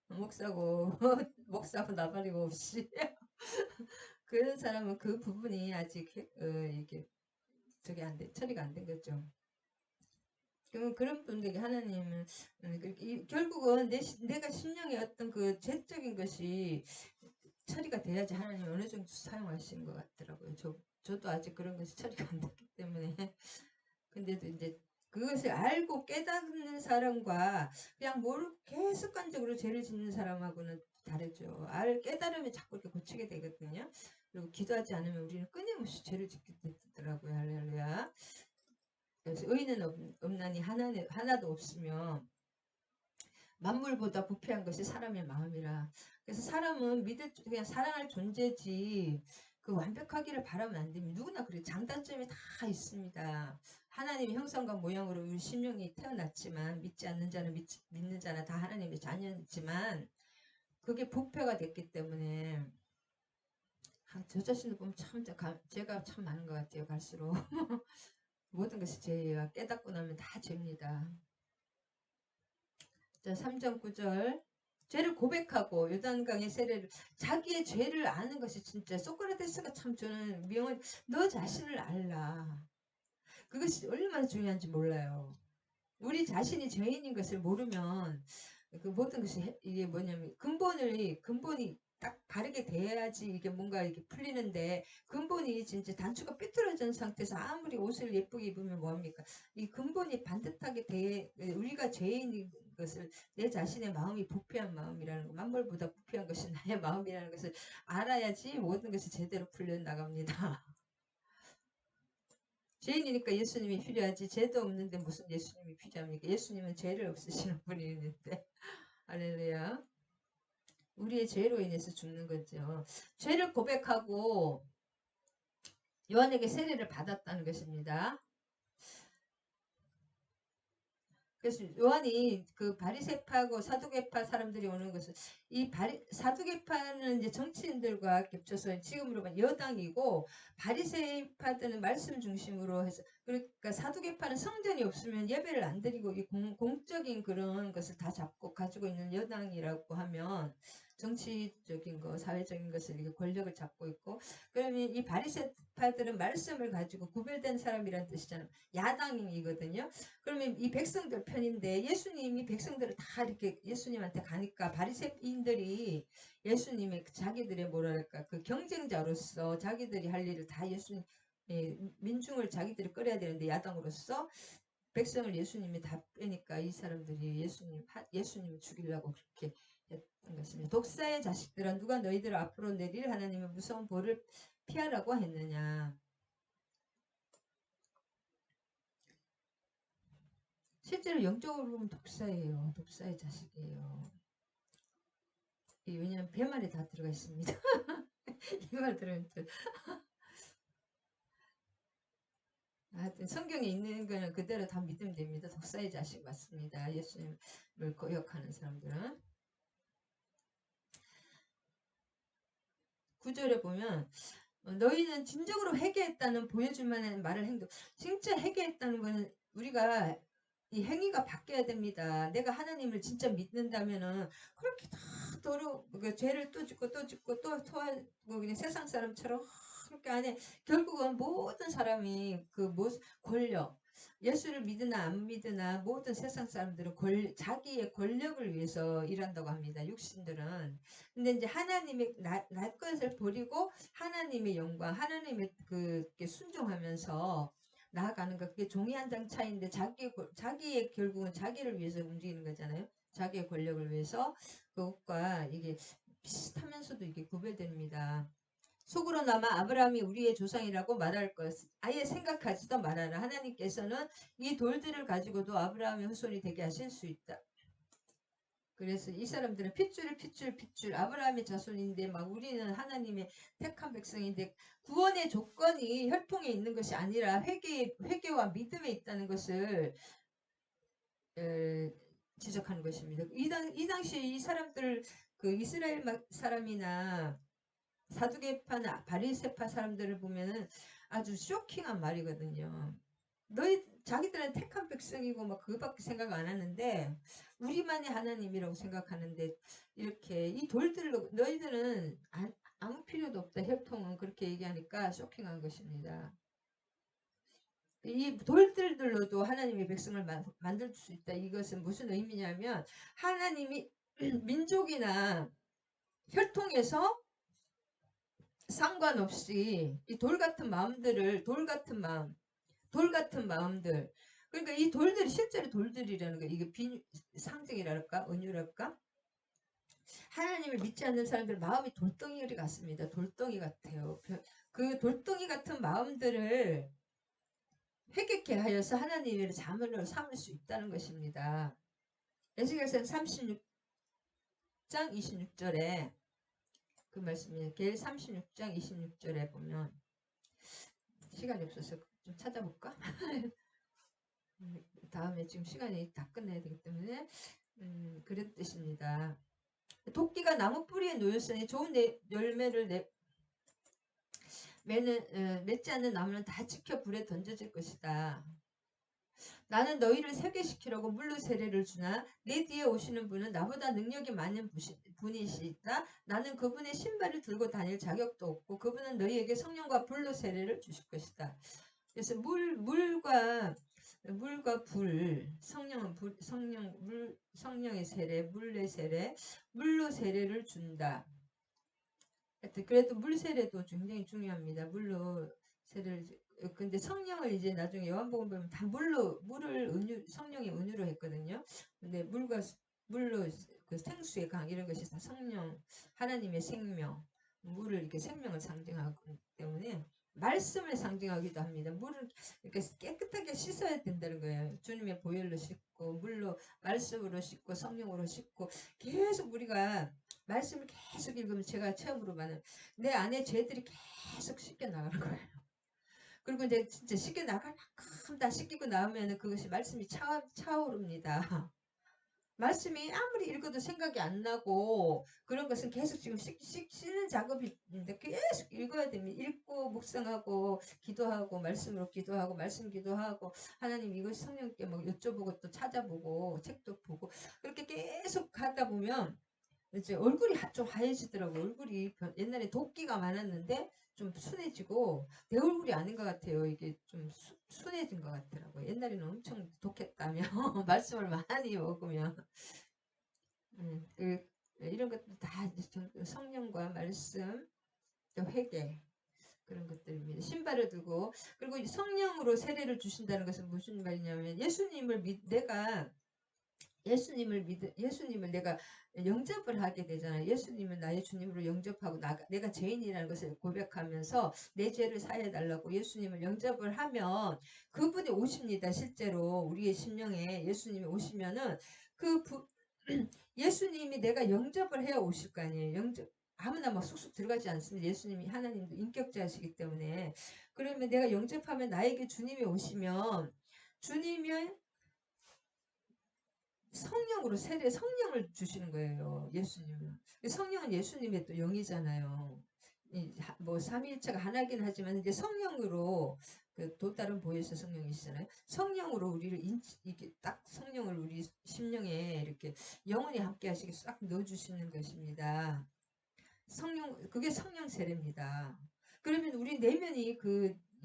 목사고 나발이고 없이 그런 사람은 그 부분이 아직 이게 저게 안 돼, 처리가 안 된 거죠. 그러면 그런 분들에게 하나님은 결국은 내가 심령의 어떤 그 죄적인 것이 처리가 돼야지 하나님 어느 정도 사용하시는 것 같더라고요. 저도 아직 그런 것이 처리가 안 됐기 때문에. 근데도 이제 그것을 알고 깨닫는 사람과 그냥 모르고 습관적으로 죄를 짓는 사람하고는 다르죠. 깨달으면 자꾸 이렇게 고치게 되거든요. 그리고 기도하지 않으면 우리는 끊임없이 죄를 짓게 되더라고요. 할렐루야. 그래서 의인은 없나니 하나도 없으며 만물보다 부패한 것이 사람의 마음이라. 그래서 사람은 그냥 사랑할 존재지 그 완벽하기를 바라면 안 됩니다. 누구나 그래 장단점이 다 있습니다. 하나님의 형상과 모양으로 우리 심령이 태어났지만 믿지 않는 자는 믿는 자나 다 하나님의 자녀지만 그게 부패가 됐기 때문에 저 자신을 보면 참 죄가 참 많은 것 같아요. 갈수록 모든 것이 죄예요. 깨닫고 나면 다 죄입니다. 자, 3장 9절 죄를 고백하고 요단강의 세례를 자기의 죄를 아는 것이 진짜 소크라테스가 참 저는 명언 너 자신을 알라. 그것이 얼마나 중요한지 몰라요. 우리 자신이 죄인인 것을 모르면 그 모든 것이 이게 뭐냐면 근본이 딱 바르게 돼야지 이게 뭔가 이게 풀리는데 근본이 진짜 단추가 삐뚤어진 상태에서 아무리 옷을 예쁘게 입으면 뭐합니까? 이 근본이 반듯하게 돼 우리가 죄인인 것을 내 자신의 마음이 부패한 마음이라는 거 만물보다 부패한 것이 나의 마음이라는 것을 알아야지 모든 것이 제대로 풀려 나갑니다. 죄인이니까 예수님이 필요하지 죄도 없는데 무슨 예수님이 필요합니까? 예수님은 죄를 없으시는 분이는데 할렐루야. 우리의 죄로 인해서 죽는 거죠. 죄를 고백하고 요한에게 세례를 받았다는 것입니다. 그래서 요한이 그 바리새파하고 사두개파 사람들이 오는 것은 이 사두개파는 이제 정치인들과 겹쳐서 지금으로 보면 여당이고 바리새파들은 말씀 중심으로 해서 그러니까 사두개파는 성전이 없으면 예배를 안 드리고 이 공적인 그런 것을 다 잡고 가지고 있는 여당이라고 하면 정치적인 거, 사회적인 것을 이게 권력을 잡고 있고 그러면 이 바리새파들은 말씀을 가지고 구별된 사람이라는 뜻이잖아요. 야당이거든요. 그러면 이 백성들 편인데 예수님이 백성들을 다 이렇게 예수님한테 가니까 바리새인들이 예수님의 자기들의 뭐랄까 그 경쟁자로서 자기들이 할 일을 다 예수님 민중을 자기들이 끌어야 되는데 야당으로서 백성을 예수님이 다 빼니까 이 사람들이 예수님을 죽이려고 그렇게 했던 것입니다. 독사의 자식들아 누가 너희들 앞으로 내릴 하나님의 무서운 벌을 피하라고 했느냐. 실제로 영적으로 보면 독사예요. 독사의 자식이에요. 왜냐하면 배말에 다 들어가 있습니다. 이 말 들으면 하여튼 성경에 있는 거는 그대로 다 믿으면 됩니다. 독사의 자식 맞습니다. 예수님을 거역하는 사람들은. 9절에 보면 너희는 진정으로 회개했다는 보여줄 만한 말을 행동. 진짜 회개했다는 거는 우리가 이 행위가 바뀌어야 됩니다. 내가 하나님을 진짜 믿는다면은 그렇게 다 그 죄를 또 짓고 또 짓고 또 토하고 그냥 세상 사람처럼 그렇게 안해 결국은 모든 사람이 그 권력 예수를 믿으나 안 믿으나 모든 세상 사람들은 자기의 권력을 위해서 일한다고 합니다. 육신들은. 근데 이제 하나님의 날 것을 버리고 하나님의 영광, 하나님의 그게 순종하면서 나아가는 거 그게 종이 한 장 차이인데 자기의 결국은 자기를 위해서 움직이는 거잖아요. 자기의 권력을 위해서 그것과 이게 비슷하면서도 이게 구별됩니다. 속으로나마 아브라함이 우리의 조상이라고 말할 것 아예 생각하지도 말아라. 하나님께서는 이 돌들을 가지고도 아브라함의 후손이 되게 하실 수 있다. 그래서 이 사람들은 핏줄 아브라함의 자손인데 막 우리는 하나님의 택한 백성인데 구원의 조건이 혈통에 있는 것이 아니라 회개와 믿음에 있다는 것을 지적하는 것입니다. 이 당시에 이 사람들 그 이스라엘 사람이나 사두개파나 바리새파 사람들을 보면은 아주 쇼킹한 말이거든요. 자기들은 택한 백성이고 막 그거밖에 생각 안 하는데 우리만의 하나님이라고 생각하는데 이렇게 이 돌들로 너희들은 아무 필요도 없다 혈통은 그렇게 얘기하니까 쇼킹한 것입니다. 이 돌들로도 하나님의 백성을 만들 수 있다. 이것은 무슨 의미냐면 하나님이 민족이나 혈통에서 상관없이 이 돌 같은 마음들 그러니까 이 돌들이 실제로 돌들이라는 거 이게 상징이랄까 은유랄까 하나님을 믿지 않는 사람들 마음이 돌덩이 같습니다. 돌덩이 같아요. 그 돌덩이 같은 마음들을 회개케 하여서 하나님의 자문으로 삼을 수 있다는 것입니다. 에스겔서 36장 26절에 그 말씀이에요. 겔 36장 26절에 보면 시간이 없어서 좀 찾아볼까? 다음에 지금 시간이 다 끝내야 되기 때문에 그런 뜻입니다. 도끼가 나무 뿌리에 놓였으니 좋은 열매를 맺지 않는 나무는 다 지켜 불에 던져질 것이다. 나는 너희를 세계시키려고 물로 세례를 주나 내 뒤에 오시는 분은 나보다 능력이 많은 분이시다. 나는 그분의 신발을 들고 다닐 자격도 없고 그분은 너희에게 성령과 불로 세례를 주실 것이다. 그래서 물과 물과 불, 성령은 불, 성령의 세례, 물의 세례, 물로 세례를 준다. 하여튼 그래도 물 세례도 굉장히 중요합니다. 물로 세례를 근데 성령을 이제 나중에 요한복음 보면 다 물을 성령이 은유로 했거든요. 근데 물로 그 생수의 강 이런 것이 다 성령 하나님의 생명 물을 이렇게 생명을 상징하기 때문에 말씀을 상징하기도 합니다. 물을 이렇게 깨끗하게 씻어야 된다는 거예요. 주님의 보혈로 씻고 물로 말씀으로 씻고 성령으로 씻고 계속 우리가 말씀을 계속 읽으면 제가 처음으로 말하는 내 안에 죄들이 계속 씻겨 나가는 거예요. 그리고 이제 진짜 씻겨 나갈 만큼 다 씻기고 나오면 그것이 말씀이 차오릅니다. 말씀이 아무리 읽어도 생각이 안 나고 그런 것은 계속 지금 씻는 작업인데 계속 읽어야 됩니다. 읽고 묵상하고 기도하고 말씀으로 기도하고 말씀 기도하고 하나님 이것이 성령께 뭐 여쭤보고 또 찾아보고 책도 보고 그렇게 계속 가다 보면 이제 얼굴이 좀 하얘지더라고요. 얼굴이 옛날에 도끼가 많았는데 좀 순해지고 내 얼굴이 아닌 것 같아요. 이게 좀 순해진 것 같더라고요. 옛날에는 엄청 독했다며 말씀을 많이 먹으면 이런 것도 다 성령과 말씀, 회개 그런 것들입니다. 신발을 들고 그리고 성령으로 세례를 주신다는 것은 무슨 말이냐면 예수님을 내가 영접을 하게 되잖아요. 예수님을 나의 주님으로 영접하고 내가 죄인이라는 것을 고백하면서 내 죄를 사해 달라고 예수님을 영접을 하면 그분이 오십니다. 실제로 우리의 심령에 예수님이 오시면은 예수님이 내가 영접을 해야 오실 거 아니에요. 아무나 막 쑥쑥 들어가지 않습니다. 예수님이 하나님도 인격자시기 때문에 그러면 내가 영접하면 나에게 주님이 오시면 주님이 성령을 주시는 거예요. 예수님은. 성령은 예수님의 또 영이잖아요. 뭐 삼위일체가 하나긴 하지만 이제 성령으로 또 다른 보혜사 성령이시잖아요. 성령으로 우리를 이게 딱 성령을 우리 심령에 이렇게 영원히 함께 하시게 싹 넣어주시는 것입니다. 그게 성령 세례입니다. 그러면 우리 내면이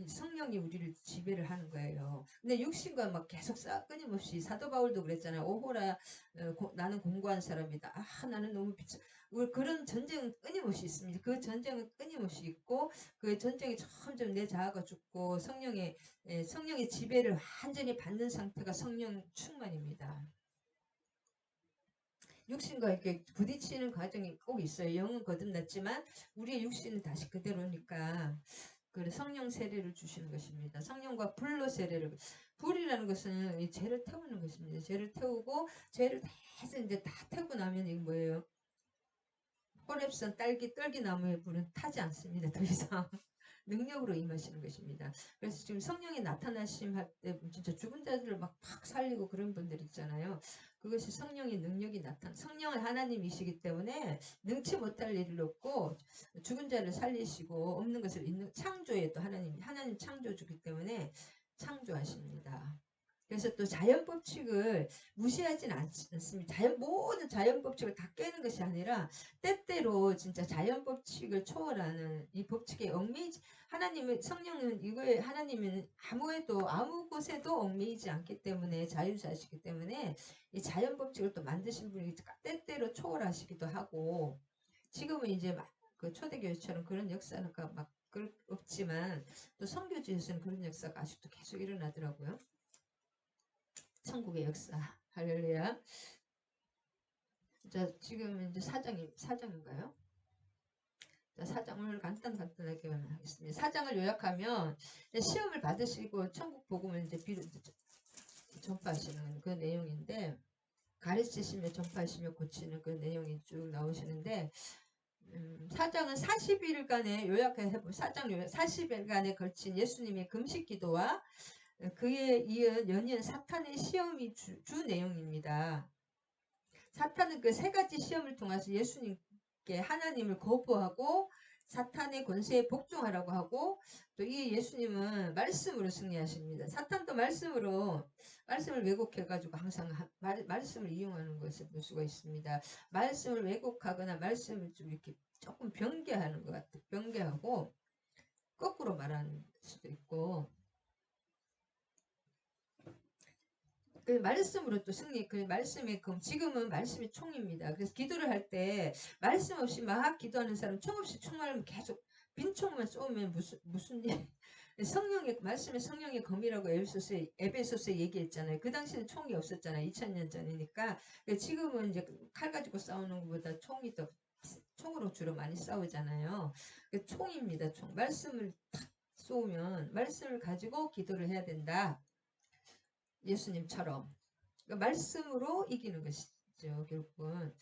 성령이 우리를 지배를 하는 거예요. 근데 육신과 막 계속 끊임없이 사도 바울도 그랬잖아요. 오호라 나는 공고한 사람이다. 나는 너무 그런 전쟁은 끊임없이 있습니다. 그 전쟁은 끊임없이 있고 그 전쟁이 점점 내 자아가 죽고 성령의 지배를 완전히 받는 상태가 성령 충만입니다. 육신과 이렇게 부딪히는 과정이 꼭 있어요. 영은 거듭났지만 우리의 육신은 다시 그대로니까 성령 세례를 주시는 것입니다. 성령과 불로 세례를 불이라는 것은 이 죄를 태우는 것입니다. 죄를 태우고 죄를 다 해서 이제 다 태우고 나면 이게 뭐예요? 호렙산 떨기나무의 불은 타지 않습니다. 더 이상 능력으로 임하시는 것입니다. 그래서 지금 성령이 나타나심 할 때 진짜 죽은 자들을 막 살리고 그런 분들 있잖아요. 그것이 성령의 능력이 성령은 하나님이시기 때문에 능치 못할 일을 없고 죽은 자를 살리시고 없는 것을 있는 창조에 또 하나님 창조주기 때문에 창조하십니다. 그래서 또 자연 법칙을 무시하진 않습니다. 모든 자연 법칙을 다 깨는 것이 아니라 때때로 진짜 자연 법칙을 초월하는 이 법칙에 하나님은 아무 곳에도 얽매이지 않기 때문에 자유자시기 때문에 이 자연 법칙을 또 만드신 분이 때때로 초월하시기도 하고 지금은 이제 그 초대교회처럼 그런 역사는 막 없지만 또 선교지에서는 그런 역사가 아직도 계속 일어나더라고요. 천국의 역사. 할렐루야. 자, 지금 이제 사장인가요? 자, 사장을 간단하게 하겠습니다. 사장을 요약하면 시험을 받으시고 천국 복음을 이제 전파하시는 그 내용인데 가르치시며 전파하시며 고치는 그 내용이 쭉 나오시는데 사장은 40일간의 요약해서 40일간에 걸친 예수님의 금식 기도와 그에 이은 연이은 사탄의 시험이 주 내용입니다. 사탄은 그 세 가지 시험을 통해서 예수님께 하나님을 거부하고 사탄의 권세에 복종하라고 하고 또 이 예수님은 말씀으로 승리하십니다. 사탄도 말씀을 왜곡해가지고 항상 말씀을 이용하는 것을 볼 수가 있습니다. 말씀을 왜곡하거나 말씀을 좀 이렇게 조금 변개하는 것 같아요. 변개하고 거꾸로 말하는 수도 있고 그 말씀으로 또 승리, 그 말씀의 금, 지금은 말씀이 총입니다. 그래서 기도를 할 때 말씀 없이 막 기도하는 사람, 총 없이 총알면 계속 빈 총만 쏘면 무슨 일. 성령의 말씀의 성령의 검이라고 에베소서에 얘기했잖아요. 그 당시는 총이 없었잖아요. 2000년 전이니까. 지금은 이제 칼 가지고 싸우는 것보다 총이 더 총으로 주로 많이 싸우잖아요. 총입니다. 총. 말씀을 탁 쏘면 말씀을 가지고 기도를 해야 된다. 예수님처럼. 그러니까 말씀으로 이기는 것이죠. 결국은.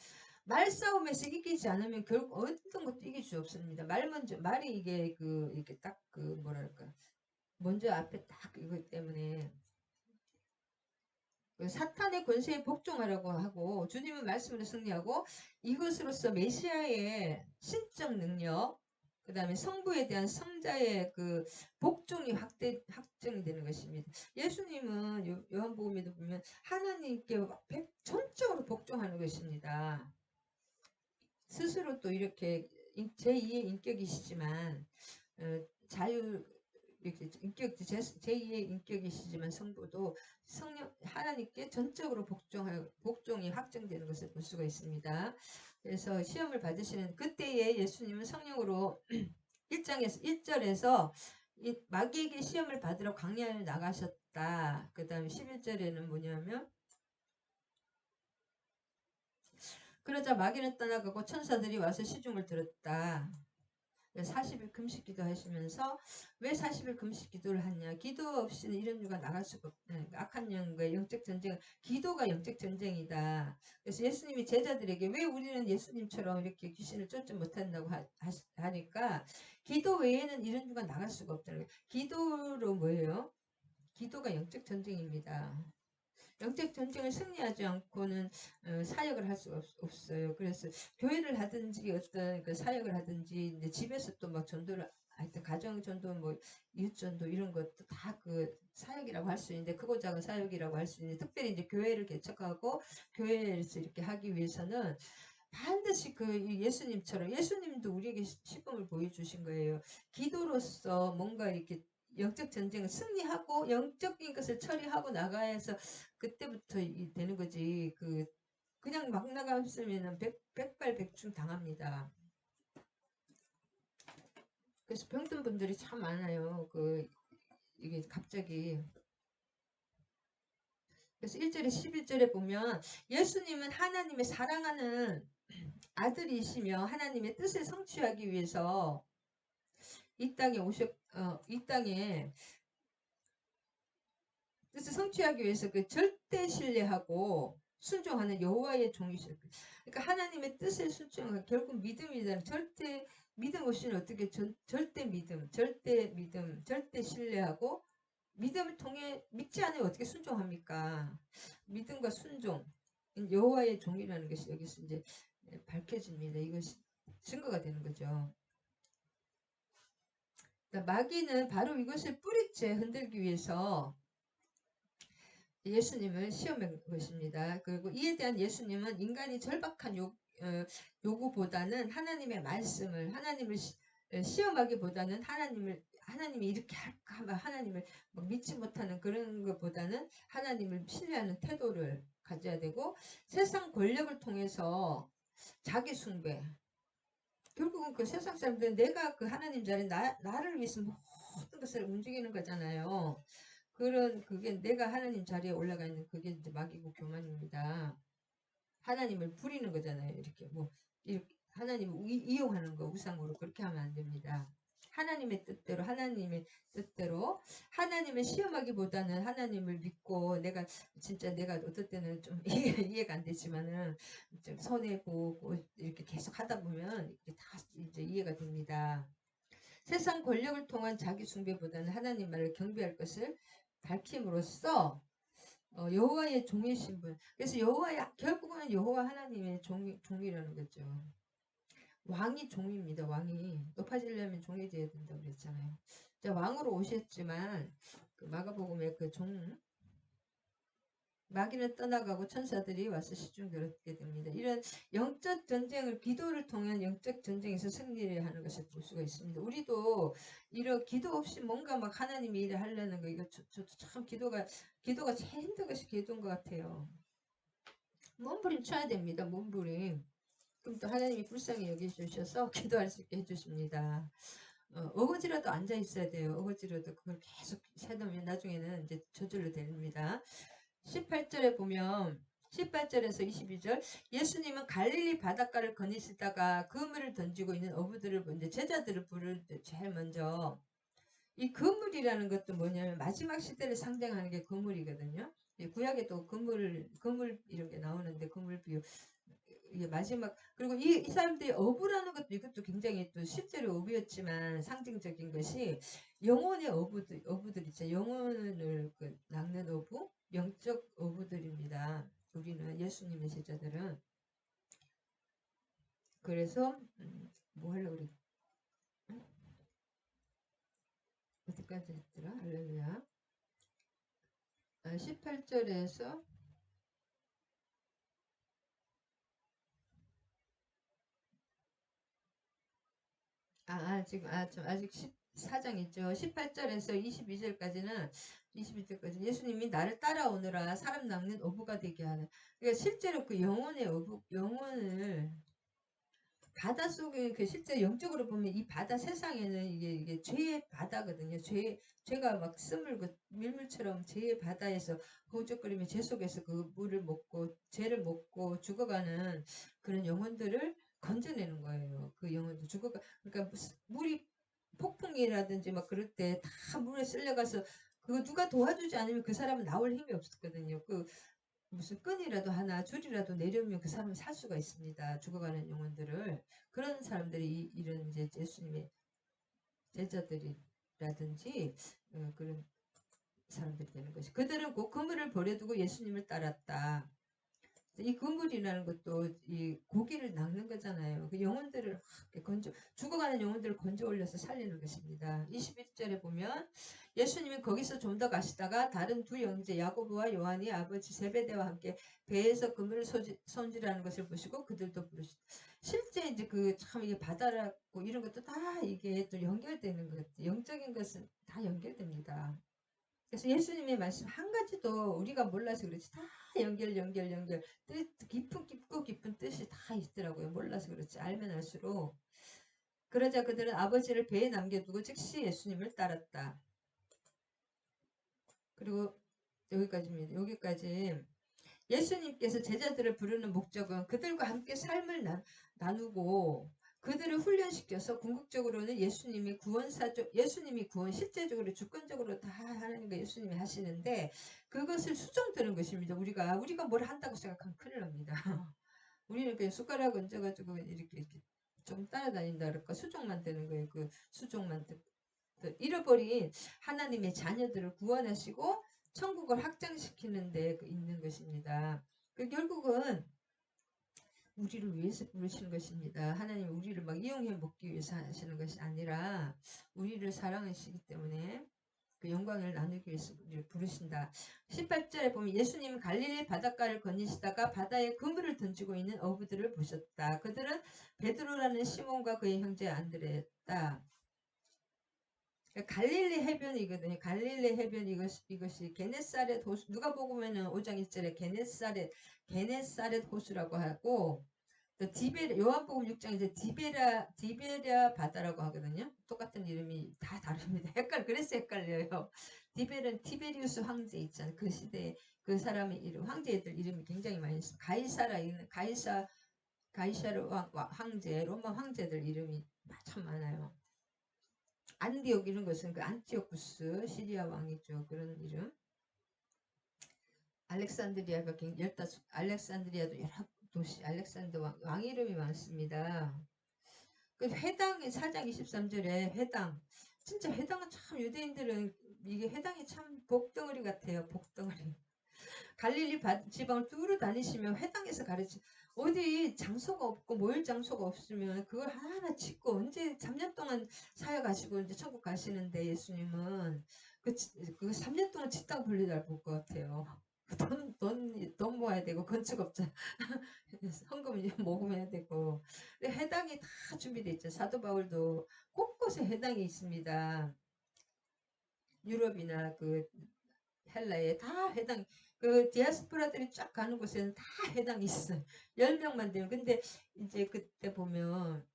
말싸움에서 이기지 않으면 결국 어떤 것도 이길 수 없습니다. 말이 이게 이렇게 딱 뭐랄까. 먼저 앞에 딱 이것 때문에 사탄의 권세에 복종하라고 하고 주님은 말씀으로 승리하고 이것으로서 메시아의 신적 능력 그 다음에 성부에 대한 성자의 그 복종이 확정이 되는 것입니다. 예수님은 요한복음에도 보면 하나님께 전적으로 복종하는 것입니다. 스스로 또 이렇게 제2의 인격이시지만 자유 이렇게 제2의 인격이시지만 성부도 성령 하나님께 전적으로 복종이 확정되는 것을 볼 수가 있습니다. 그래서 시험을 받으시는 그때에 예수님은 성령으로 1절에서 마귀에게 시험을 받으러 광야를 나가셨다. 그 다음에 11절에는 뭐냐면 그러자 마귀는 떠나가고 천사들이 와서 시중을 들었다. 40일 금식 기도 하시면서 왜 40일 금식 기도를 하냐. 기도 없이는 이런 유가 나갈 수가 없다. 악한 영과의 영적 전쟁, 기도가 영적 전쟁이다. 그래서 예수님이 제자들에게 왜 우리는 예수님처럼 이렇게 귀신을 쫓지 못한다고 하니까 기도 외에는 이런 유가 나갈 수가 없다는 거예요. 기도로 뭐예요? 기도가 영적 전쟁입니다. 영적 전쟁을 승리하지 않고는 사역을 할 수가 없어요. 그래서 교회를 하든지 어떤 그 사역을 하든지 이제 집에서 또 막 전도를 하여튼 가정 전도 뭐 이웃 전도 이런 것도 다 그 사역이라고 할 수 있는데 크고 작은 사역이라고 할 수 있는데 특별히 이제 교회를 개척하고 교회에서 이렇게 하기 위해서는 반드시 예수님처럼 예수님도 우리에게 시범을 보여주신 거예요. 기도로서 뭔가 이렇게 영적 전쟁을 승리하고 영적인 것을 처리하고 나가야 해서 그때부터 되는 거지. 그냥 막 나갔으면 백발백중 당합니다. 그래서 병든 분들이 참 많아요. 이게 갑자기. 그래서 1절에 11절에 보면 예수님은 하나님의 사랑하는 아들이시며 하나님의 뜻을 성취하기 위해서 이 땅에 이 땅에 뜻을 성취하기 위해서 그 절대 신뢰하고 순종하는 여호와의 종이셨어요. 그러니까 하나님의 뜻에 순종하는 결국 믿음이다. 절대 믿음 없이는 어떻게 절대 믿음, 절대 신뢰하고 믿음을 통해 믿지 않으면 어떻게 순종합니까? 믿음과 순종, 여호와의 종이라는 것이 여기서 이제 밝혀집니다. 이것이 증거가 되는 거죠. 마귀는 바로 이것을 뿌리째 흔들기 위해서 예수님을 시험한 것입니다. 그리고 이에 대한 예수님은 인간이 절박한 요구보다는 하나님의 말씀을 하나님을 시험하기보다는 하나님이 이렇게 할까 하나님을 믿지 못하는 그런 것보다는 하나님을 신뢰하는 태도를 가져야 되고 세상 권력을 통해서 자기 숭배 결국은 그 세상 사람들은 내가 그 하나님 자리에 나를 위해서 모든 것을 움직이는 거잖아요. 그게 내가 하나님 자리에 올라가 있는 그게 이제 마귀고 교만입니다. 하나님을 부리는 거잖아요. 이렇게 이렇게 하나님을 이용하는 거 우상으로 그렇게 하면 안 됩니다. 하나님의 뜻대로 하나님을 시험하기보다는 하나님을 믿고 내가 어떨 때는 좀 이해가 안 되지만은 좀 손해 보고 이렇게 계속 하다 보면 다 이제 이해가 됩니다. 세상 권력을 통한 자기 숭배보다는 하나님 말을 경배할 것을 밝힘으로써 여호와의 종이신 분. 그래서 결국은 여호와 하나님의 종이라는 거죠. 왕이 종입니다. 왕이 높아지려면 종이 돼야 된다고 그랬잖아요. 자, 왕으로 오셨지만 마가복음의 마귀는 떠나가고 천사들이 와서 시중을 얻게 됩니다. 이런 영적 전쟁을 기도를 통한 영적 전쟁에서 승리를 하는 것을 볼 수가 있습니다. 우리도 이런 기도 없이 뭔가 막 하나님이 일을 하려는 거 이거 저도 참 기도가 제일 힘든 것이 기도인 것 같아요. 몸부림 쳐야 됩니다. 몸부림. 그럼 또 하나님이 불쌍히 여겨주셔서 기도할 수 있게 해주십니다. 어거지라도 앉아 있어야 돼요. 어거지라도 그걸 계속 해놓으면 나중에는 이제 저절로 됩니다. 18절에 보면 18절에서 22절 예수님은 갈릴리 바닷가를 거니시다가 그물을 던지고 있는 어부들을 이제 제자들을 부를 때 제일 먼저 이 그물이라는 것도 뭐냐면 마지막 시대를 상징하는 게 그물이거든요. 구약에도 그물 이런 게 나오는데 그물 비유 이게 마지막 그리고 이 사람들이 어부라는 것도 이것도 굉장히 또 실제로 어부였지만 상징적인 것이 영혼의 어부들 있죠. 영혼을 낚는 어부, 영적 어부들입니다. 우리는 예수님의 제자들은 그래서 뭐 하려고 그랬 어디까지 했더라? 할렐루야. 18절에서 지금 좀 아직 14장 있죠. 18절에서 22절까지는 예수님이 나를 따라오느라 사람 낚는 어부가 되게 하는. 그러니까 실제로 그 영혼의 어부, 영혼을 바다 속에 그 실제 영적으로 보면 이 바다 세상에는 이게 죄의 바다거든요. 죄가 막 스물고 밀물처럼 죄의 바다에서 허우적거리며 죄 속에서 그 물을 먹고 죄를 먹고 죽어가는 그런 영혼들을 건져내는 거예요. 그 영혼도 그러니까 물이 폭풍이라든지 막 그럴 때 다 물에 쓸려가서 그거 누가 도와주지 않으면 그 사람은 나올 힘이 없었거든요. 무슨 끈이라도 하나 줄이라도 내려오면 그 사람은 살 수가 있습니다. 죽어가는 영혼들을 그런 사람들이 이런 이제 예수님의 제자들이라든지 그런 사람들이 되는 것이 그들은 곧 그물을 버려두고 예수님을 따랐다. 이 그물이라는 것도 이 고기를 낚는 거잖아요. 그 영혼들을 죽어가는 영혼들을 건져 올려서 살리는 것입니다. 21절에 보면 예수님이 거기서 좀 더 가시다가 다른 두 형제 야고보와 요한이 아버지 세베대와 함께 배에서 그물을 손질하는 것을 보시고 그들도 부르시다. 실제 이제 그 참 이게 바다라고 이런 것도 다 이게 또 연결되는 것, 영적인 것은 다 연결됩니다. 그래서 예수님의 말씀 한 가지도 우리가 몰라서 그렇지 다 연결 깊은 뜻이 다 있더라고요. 몰라서 그렇지 알면 알수록 그러자 그들은 아버지를 배에 남겨두고 즉시 예수님을 따랐다. 그리고 여기까지입니다. 여기까지 예수님께서 제자들을 부르는 목적은 그들과 함께 삶을 나누고 그들을 훈련시켜서 궁극적으로는 예수님이 실제적으로 주권적으로 다 하나님과 예수님이 하시는데 그것을 수정되는 것입니다. 우리가 뭘 한다고 생각하면 큰일 납니다. 우리는 그냥 숟가락 얹어가지고 이렇게 좀 따라다닌다 그럴까 수종만 되는 거예요. 그 수종만 잃어버린 하나님의 자녀들을 구원하시고 천국을 확장시키는 데 있는 것입니다. 결국은 우리를 위해서 부르시는 것입니다. 하나님 우리를 막 이용해 먹기 위해서 하시는 것이 아니라 우리를 사랑하시기 때문에 그 영광을 나누기 위해서 우리를 부르신다. 18절에 보면 예수님은 갈릴리 바닷가를 거니시다가 바다에 그물을 던지고 있는 어부들을 보셨다. 그들은 베드로라는 시몬과 그의 형제 안드레였다. 갈릴리 해변이거든요. 갈릴리 해변 이것이 게네사렛 호수 누가 보면은 5장 1절에 게네사렛 호수라고 하고 또 요한복음 6장 이제 디베랴 바다라고 하거든요. 똑같은 이름이 다 다릅니다. 그래서 헷갈려요. 디베는 티베리우스 황제 있잖아요. 그 시대에 그 사람의 이름 황제들 이름이 굉장히 많이 있어요. 가이사르 황제 로마 황제들 이름이 참 많아요. 안디옥 이런 것은 그 안티오쿠스 시리아 왕이죠. 그런 이름. 알렉산드리아가 알렉산드리아도 여러 도시 알렉산더 왕 이름이 많습니다. 그 회당의 4장 23절에 회당 진짜 회당은 참 유대인들은 이게 회당이 참 복덩어리 같아요. 복덩어리. 갈릴리 지방을 뚫어 다니시면 회당에서 어디 장소가 없고 모일 장소가 없으면 그걸 하나하나 짓고 언제 3년 동안 사역하시고 이제 천국 가시는데 예수님은 그 3년 동안 짓다가 볼일 날 볼 것 같아요. 돈 모아야 되고 건축업자 헌금 모금해야 되고. 근데 회당이 다 준비되어 있죠. 사도 바울도 곳곳에 회당이 있습니다. 유럽이나 그 헬라에 다 회당, 그 디아스포라들이 쫙 가는 곳에는 다 회당이 있어요. 10명만 되면. 근데 이제 그때 보면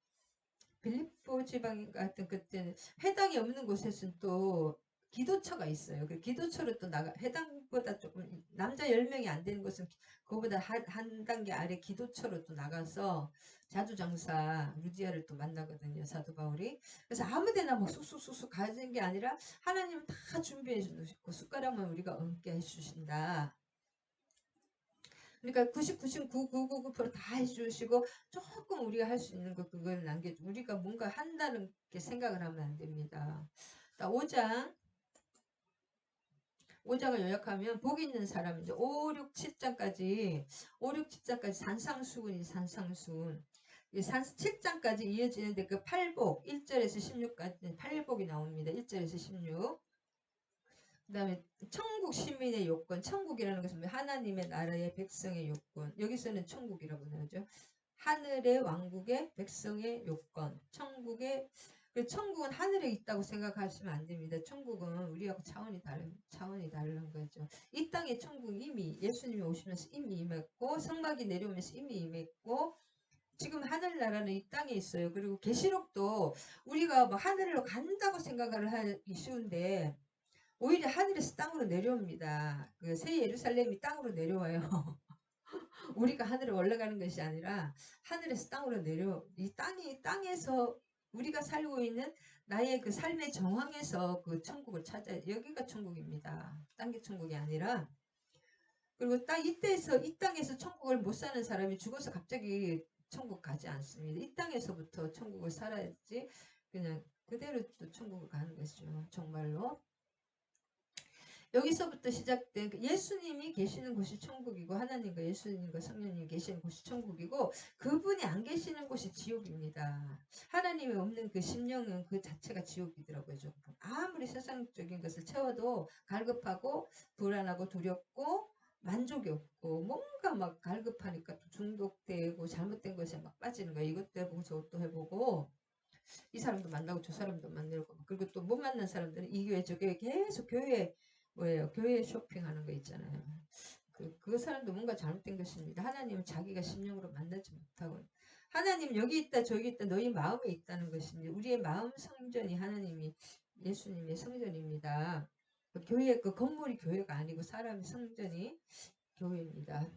빌립보 지방 같은 그때는 회당이 없는 곳에서는 또 기도처가 있어요. 그 기도처로 또 나가, 회당보다 조금 남자 10명이 안 되는 곳은 그거보다 한 단계 아래 기도처로 또 나가서 자주장사 루디아를 또 만나거든요. 사도 바울이. 그래서 아무데나 막 쑥쑥쑥쑥 가는 게 아니라 하나님은 다 준비해 주시고 숟가락만 우리가 얹게 해주신다. 그러니까 99.999%다 해주시고 조금 우리가 할 수 있는 거 그걸 남겨, 우리가 뭔가 한다는 게 생각을 하면 안 됩니다. 5장을 요약하면 복 있는 사람, 이제 5, 6, 7장까지 산상수훈이 산상수훈. 7장까지 이어지는데 그 팔복 1절에서 16까지 팔복이 나옵니다. 1절에서 16. 그 다음에 천국 시민의 요건, 천국이라는 것은 하나님의 나라의 백성의 요건, 여기서는 천국이라고 나오죠. 하늘의 왕국의 백성의 요건, 천국은 하늘에 있다고 생각하시면 안 됩니다. 천국은 우리하고 차원이 다른 거죠. 이 땅의 천국은 이미 예수님이 오시면서 이미 임했고, 성막이 내려오면서 이미 임했고, 지금 하늘나라는 이 땅에 있어요. 그리고 계시록도 우리가 뭐 하늘로 간다고 생각을 하기 쉬운데 오히려 하늘에서 땅으로 내려옵니다. 그 새 예루살렘이 땅으로 내려와요. 우리가 하늘에 올라가는 것이 아니라 하늘에서 땅으로 이 땅에서 우리가 살고 있는 나의 그 삶의 정황에서 그 천국을 찾아야, 여기가 천국입니다. 딴 게 천국이 아니라. 그리고 이 땅에서 천국을 못 사는 사람이 죽어서 갑자기 천국 가지 않습니다. 이 땅에서부터 천국을 살아야지 그냥 그대로 또 천국을 가는 것이죠. 정말로. 여기서부터 시작된 예수님이 계시는 곳이 천국이고, 하나님과 예수님과 성령님이 계시는 곳이 천국이고, 그분이 안 계시는 곳이 지옥입니다. 하나님이 없는 그 심령은 그 자체가 지옥이더라고요. 조금. 아무리 세상적인 것을 채워도 갈급하고 불안하고 두렵고 만족이 없고 뭔가 막 갈급하니까 또 중독되고 잘못된 것에 막 빠지는 거예요. 이것도 해보고 저것도 해보고 이 사람도 만나고 저 사람도 만나고, 그리고 또 못 만난 사람들은 이 교회 저 교회 계속 교회 쇼핑하는 거 있잖아요. 그 사람도 뭔가 잘못된 것입니다. 하나님은 자기가 심령으로 만나지 못하고, 하나님 여기 있다 저기 있다 너희 마음에 있다는 것입니다. 우리의 마음 성전이 예수님의 성전입니다. 그 건물이 교회가 아니고 사람의 성전이 교회입니다.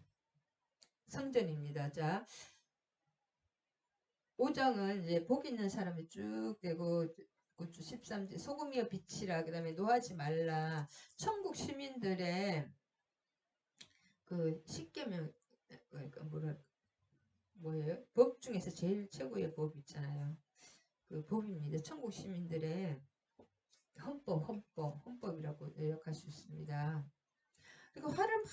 성전입니다. 자, 5장은 이제 복 있는 사람이 쭉 되고, 13절 소금이여 빛이라, 그 다음에 노하지 말라. 천국 시민들의 그 십계명, 그러니까 뭐예요? 법 중에서 제일 최고의 법 있잖아요. 그 법입니다. 천국 시민들의 헌법이라고 요약할 수 있습니다. 그리고 화를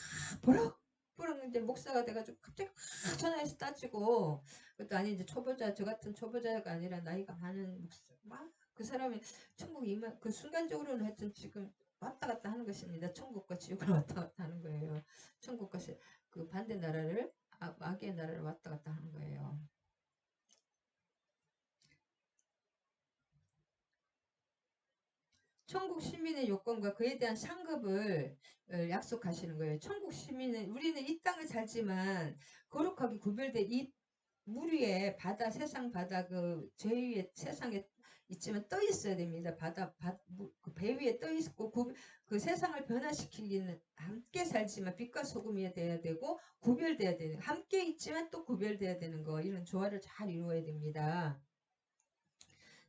막 버럭 이제 목사가 돼가지고 갑자기 막 전화해서 따지고, 그것도 아니 이제 초보자, 저 같은 초보자가 아니라 나이가 많은 목사, 막 그 사람이 천국 그 순간적으로는 하여튼 지금 왔다 갔다 하는 것입니다. 천국과 지옥을 왔다 갔다 하는 거예요. 천국과 그 반대 나라를, 마귀의 나라를 왔다 갔다 하는 거예요. 천국 시민의 요건과 그에 대한 상급을 약속하시는 거예요. 천국 시민은, 우리는 이 땅을 살지만 거룩하게 구별된 이 물 위에 세상 바다, 그 죄 위에 세상에 있지만 떠 있어야 됩니다. 그 배 위에 떠 있고, 그 세상을 변화시키기는 함께 살지만 빛과 소금이 돼야 되고, 구별돼야 되는, 함께 있지만 또 구별돼야 되는 거, 이런 조화를 잘 이루어야 됩니다.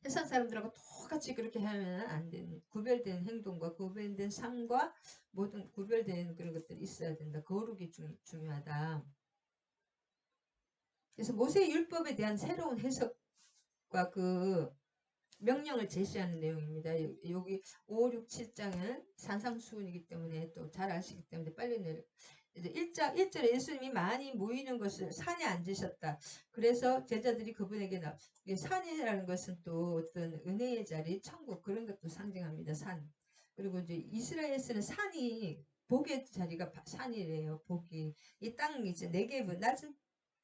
세상 사람들하고 똑같이 그렇게 하면 안 되는, 구별된 행동과 구별된 삶과 모든 구별된 그런 것들이 있어야 된다. 거룩이 중요하다. 그래서 모세의 율법에 대한 새로운 해석과 그 명령을 제시하는 내용입니다. 여기 5, 6, 7장은 산상수훈이기 때문에 또 잘 아시기 때문에 빨리 이제 1절에 예수님이 많이 모이는 것을 산에 앉으셨다. 그래서 제자들이 그분에게 산이라는 것은 또 어떤 은혜의 자리, 천국, 그런 것도 상징합니다. 산. 그리고 이제 이스라엘에서는 산이 복의 자리가 산이래요. 복이. 이 땅 이제 네게브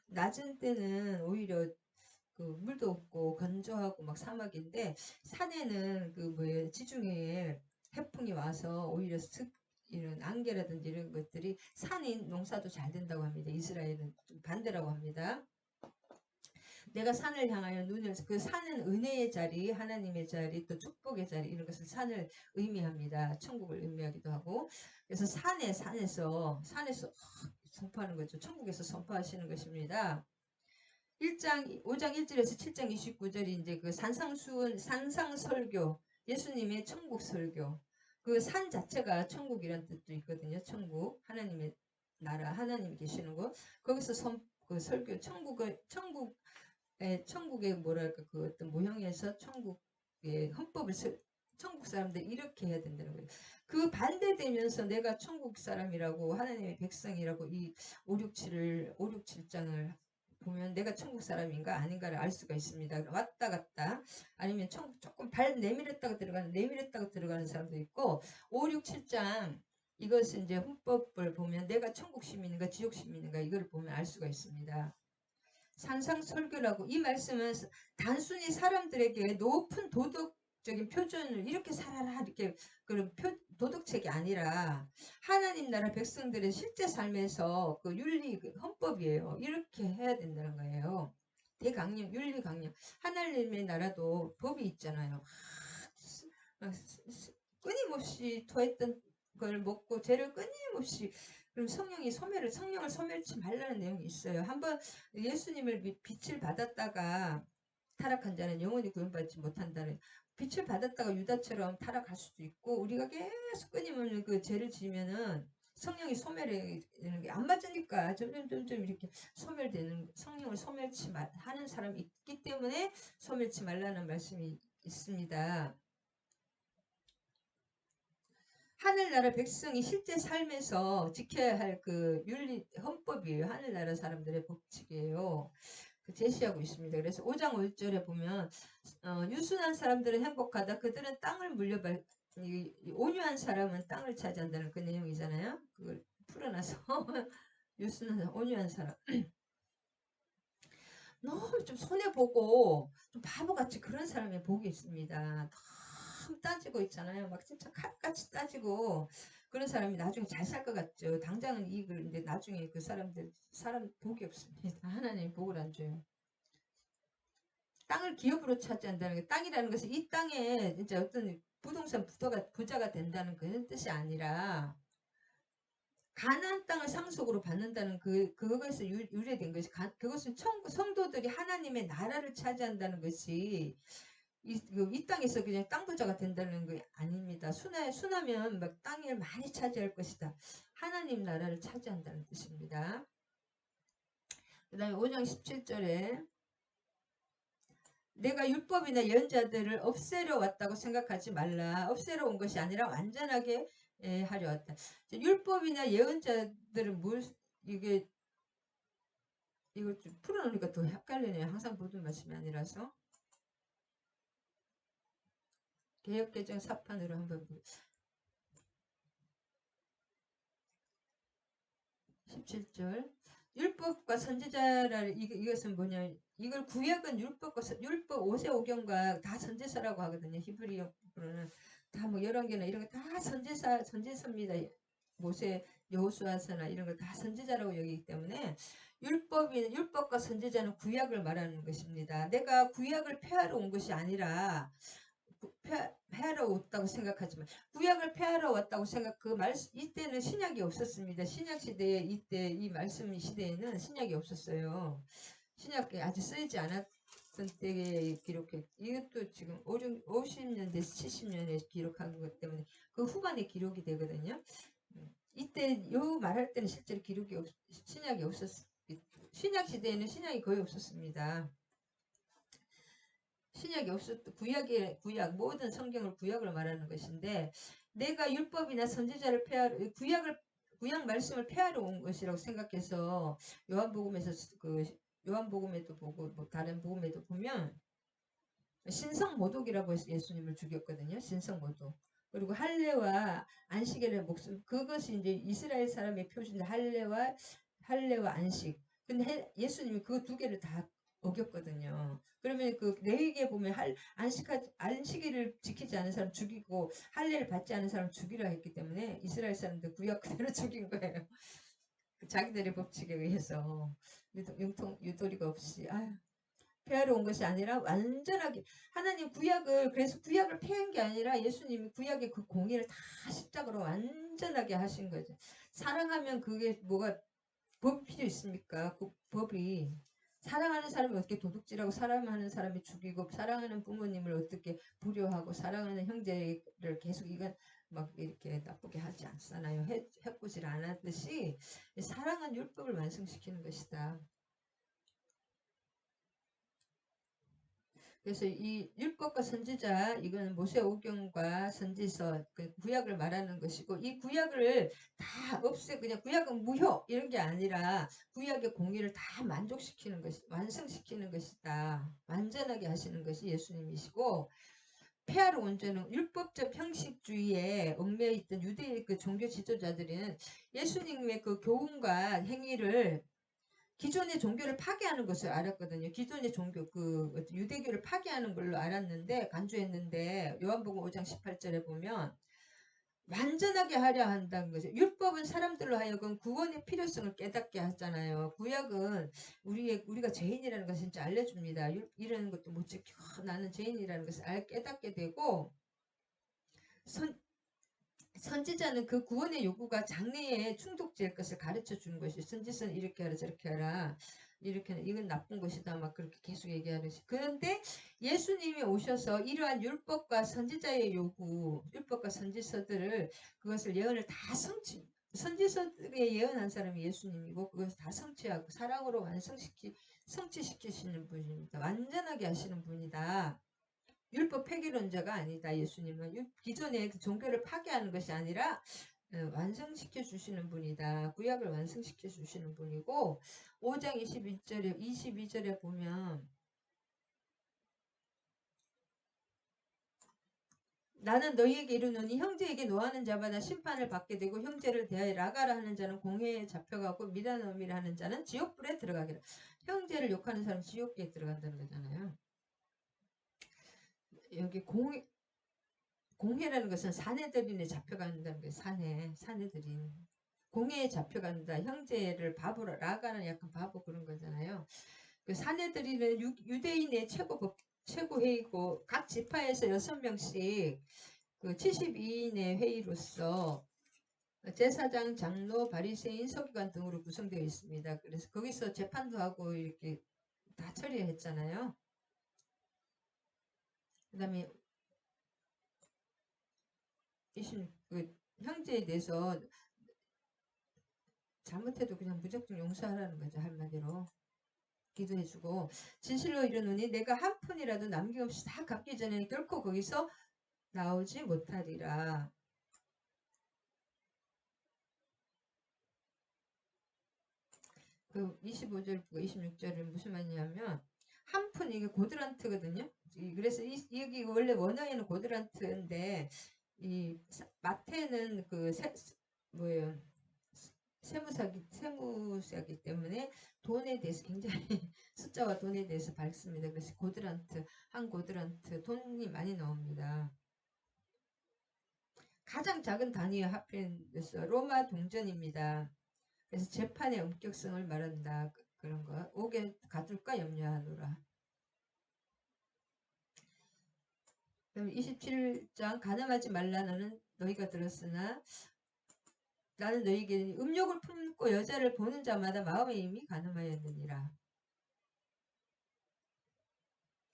낮은 때는 오히려 그 물도 없고 건조하고 막 사막인데 산에는 그 뭐예요 지중해에 해풍이 와서 오히려 이런 안개라든지 이런 것들이 산이 농사도 잘 된다고 합니다. 이스라엘은 좀 반대라고 합니다. 내가 산을 향하여 눈을 그 산은 은혜의 자리, 하나님의 자리, 또 축복의 자리 이런 것을 산을 의미합니다. 천국을 의미하기도 하고 그래서 산에서 선포하는 거죠. 천국에서 선포하시는 것입니다. 1장 5장 1절에서 7장 29절이 이제 그 산상설교 예수님의 천국 설교 그 산 자체가 천국이란 뜻도 있거든요. 천국 하나님의 나라 하나님이 계시는 곳 거기서 그 설교 천국의 뭐랄까 그 어떤 모형에서 천국의 헌법을 천국 사람들 이렇게 해야 된다는 거예요. 그 반대되면서 내가 천국 사람이라고 하나님의 백성이라고 이 5, 6, 7장을 보면 내가 천국 사람인가 아닌가를 알 수가 있습니다. 왔다 갔다 아니면 천국 조금 발 내밀었다가 들어가는 사람도 있고 5, 6, 7장 이것은 이제 헌법을 보면 내가 천국 시민인가 지옥 시민인가 이걸 보면 알 수가 있습니다. 산상설교라고 이 말씀은 단순히 사람들에게 높은 도덕적인 표준을 이렇게 살아라 이렇게 그런 도덕책이 아니라 하나님 나라 백성들의 실제 삶에서 그 윤리 헌법이에요. 이렇게 해야 된다는 거예요. 대강령 윤리강령 하나님의 나라도 법이 있잖아요. 끊임없이 토했던 걸 먹고 죄를 끊임없이 그럼 성령을 소멸치 말라는 내용이 있어요. 한번 예수님을 빛을 받았다가 타락한 자는 영원히 구원받지 못한다는 빛을 받았다가 유다처럼 타락할 수도 있고 우리가 계속 끊임없는 그 죄를 지으면은 성령이 소멸되는 게 안 맞으니까 점점 이렇게 소멸되는 성령을 소멸치 하는 사람이 있기 때문에 소멸치 말라는 말씀이 있습니다. 하늘나라 백성이 실제 삶에서 지켜야 할 그 윤리 헌법이에요. 하늘나라 사람들의 법칙이에요. 그 제시하고 있습니다. 그래서 5장 5절에 보면 유순한 사람들은 행복하다. 그들은 땅을 물려받 온유한 사람은 땅을 차지한다는 그 내용이잖아요. 그걸 풀어놔서 유순한 온유한 사람 너무 좀 손해보고 좀 바보같이 그런 사람의 복이 있습니다. 너무 따지고 있잖아요. 막 진짜 칼같이 따지고 그런 사람이 나중에 잘 살 것 같죠. 당장은 이익을 근데 나중에 그 사람 복이 없습니다. 하나님 복을 안 줘요. 땅을 기업으로 차지한다는 게 땅이라는 것은 이 땅에 진짜 어떤 부동산 부자가 된다는 그런 뜻이 아니라 가나안 땅을 상속으로 받는다는 그것에서 유래된 것이 그것은 성도들이 하나님의 나라를 차지한다는 것이 이 땅에서 그냥 땅 부자가 된다는 게 아닙니다. 순하면 막 땅을 많이 차지할 것이다. 하나님 나라를 차지한다는 뜻입니다. 그 다음에 5장 17절에 내가 율법이나 예언자들을 없애려 왔다고 생각하지 말라. 없애려 온 것이 아니라 완전하게 하려 왔다. 율법이나 예언자들은 이걸 좀 풀어놓으니까 더 헷갈리네요. 항상 보던 말씀이 아니라서. 개역개정 사판으로 한번 17절 율법과 선지자를 이것은 뭐냐 이걸 구약은 율법 5세5경과 다 선지서라고 하거든요. 히브리어로는 다 뭐 열왕기나 이런 거 다 선지서입니다. 모세 여호수아서나 이런 걸 다 선지자라고 여기기 때문에 율법과 선지자는 구약을 말하는 것입니다. 내가 구약을 폐하러 온 것이 아니라 폐하러 왔다고 생각하지만 구약을 폐하러 왔다고 이때는 신약이 없었습니다. 신약 시대에 이때 이 말씀 시대에는 신약이 없었어요. 신약이 아직 쓰이지 않았던 때에 기록해 이것도 지금 50년대 70년에 기록한 것 때문에 그 후반에 기록이 되거든요. 이때 요 말할 때는 실제로 신약이 신약 시대에는 신약이 거의 없었습니다. 신약이 구약 모든 성경을 구약을 말하는 것인데 내가 율법이나 선지자를 구약 말씀을 폐하러 온 것이라고 생각해서 요한복음에도 보고 뭐 다른 복음에도 보면 신성모독이라고 해서 예수님을 죽였거든요. 신성모독. 그리고 할례와 안식일의 목숨, 그것이 이제 이스라엘 사람의 표준 할례와 안식. 근데 예수님이 그 두 개를 다 어겼거든요. 그러면 그 레위기에 보면 안식일을 지키지 않은 사람 죽이고 할례를 받지 않은 사람 죽이라 했기 때문에 이스라엘 사람들 구약 그대로 죽인 거예요. 자기들의 법칙에 의해서 유도리가 없이 폐하러 온 것이 아니라 완전하게 하나님 그래서 구약을 폐한 게 아니라 예수님이 구약의 그 공의를 다 십자가로 완전하게 하신 거죠. 사랑하면 그게 뭐가 법이 필요 있습니까? 그 법이 사랑하는 사람이 어떻게 도둑질하고 사랑하는 사람이 죽이고 사랑하는 부모님을 어떻게 불효하고 사랑하는 형제를 계속 이건 막 이렇게 나쁘게 하지 않잖아요. 해꾸질 않았듯이 사랑은 율법을 완성시키는 것이다. 그래서 이 율법과 선지자 이거는 모세오경과 선지서 그 구약을 말하는 것이고 이 구약을 다 그냥 구약은 무효 이런 게 아니라 구약의 공의를 다 만족시키는 것이 완성시키는 것이다. 완전하게 하시는 것이 예수님이시고 폐하로 온전은 율법적 형식주의에 얽매여 있던 유대의 그 종교 지도자들은 예수님의 그 교훈과 행위를 기존의 종교를 파괴하는 것을 알았거든요. 기존의 종교, 유대교를 파괴하는 걸로 알았는데, 간주했는데, 요한복음 5장 18절에 보면, 완전하게 하려 한다는 거죠. 율법은 사람들로 하여금 구원의 필요성을 깨닫게 하잖아요. 구약은 우리가 죄인이라는 것을 진짜 알려줍니다. 이런 것도 못 지켜. 나는 죄인이라는 것을 깨닫게 되고, 선지자는 그 구원의 요구가 장래에 충족될 것을 가르쳐 주는 것이 선지서는 이렇게 하라 저렇게 하라 이렇게 이건 나쁜 것이다 막 그렇게 계속 얘기하듯이 그런데 예수님이 오셔서 이러한 율법과 선지자의 요구 율법과 선지서들을 그것을 예언을 다 선지서에 예언한 사람이 예수님이고 그것을 다 성취하고 사랑으로 성취시키시는 분입니다. 완전하게 하시는 분이다. 율법 폐기론자가 아니다. 예수님은 기존의 그 종교를 파괴하는 것이 아니라 완성시켜 주시는 분이다. 구약을 완성시켜 주시는 분이고 5장 22절에 보면 나는 너희에게 이르노니 형제에게 노하는 자마다 심판을 받게 되고 형제를 대하여 라가라 하는 자는 공회에 잡혀가고 미라노미라 하는 자는 지옥불에 들어가기라. 형제를 욕하는 사람은 지옥에 들어간다는 거잖아요. 여기 공회라는 것은 사내들인에 잡혀간다는 거예요. 사내들인. 공회에 잡혀간다. 형제를 바보로 라가는 약간 바보 그런 거잖아요. 그 사내들인은 유대인의 최고회의고 각 지파에서 6명씩 그 72인의 회의로서 제사장, 장로, 바리새인, 서기관 등으로 구성되어 있습니다. 그래서 거기서 재판도 하고 이렇게 다 처리했잖아요. 그 다음에 그 형제에 대해서 잘못해도 그냥 무조건 용서하라는 거죠. 한마디로. 기도해주고 진실로 이르노니 내가 한 푼이라도 남김없이 다 갚기 전에는 결코 거기서 나오지 못하리라. 그 25절, 26절은 무슨 말이냐면 한 푼 이게 고드란트거든요. 그래서 여기 원래 원어에는 고드란트인데 이 마태는 뭐예요? 세무사기 때문에 돈에 대해서 굉장히 숫자와 돈에 대해서 밝습니다. 그래서 한 고드란트 돈이 많이 나옵니다. 가장 작은 단위의 합해서 로마 동전입니다. 그래서 재판의 엄격성을 말한다. 그런 거. 옥에 가둘까 염려하노라. 그럼 27장 가늠하지 말라 너는 너희가 들었으나 나는 너희에게 음욕을 품고 여자를 보는 자마다 마음에 이미 가늠하였느니라.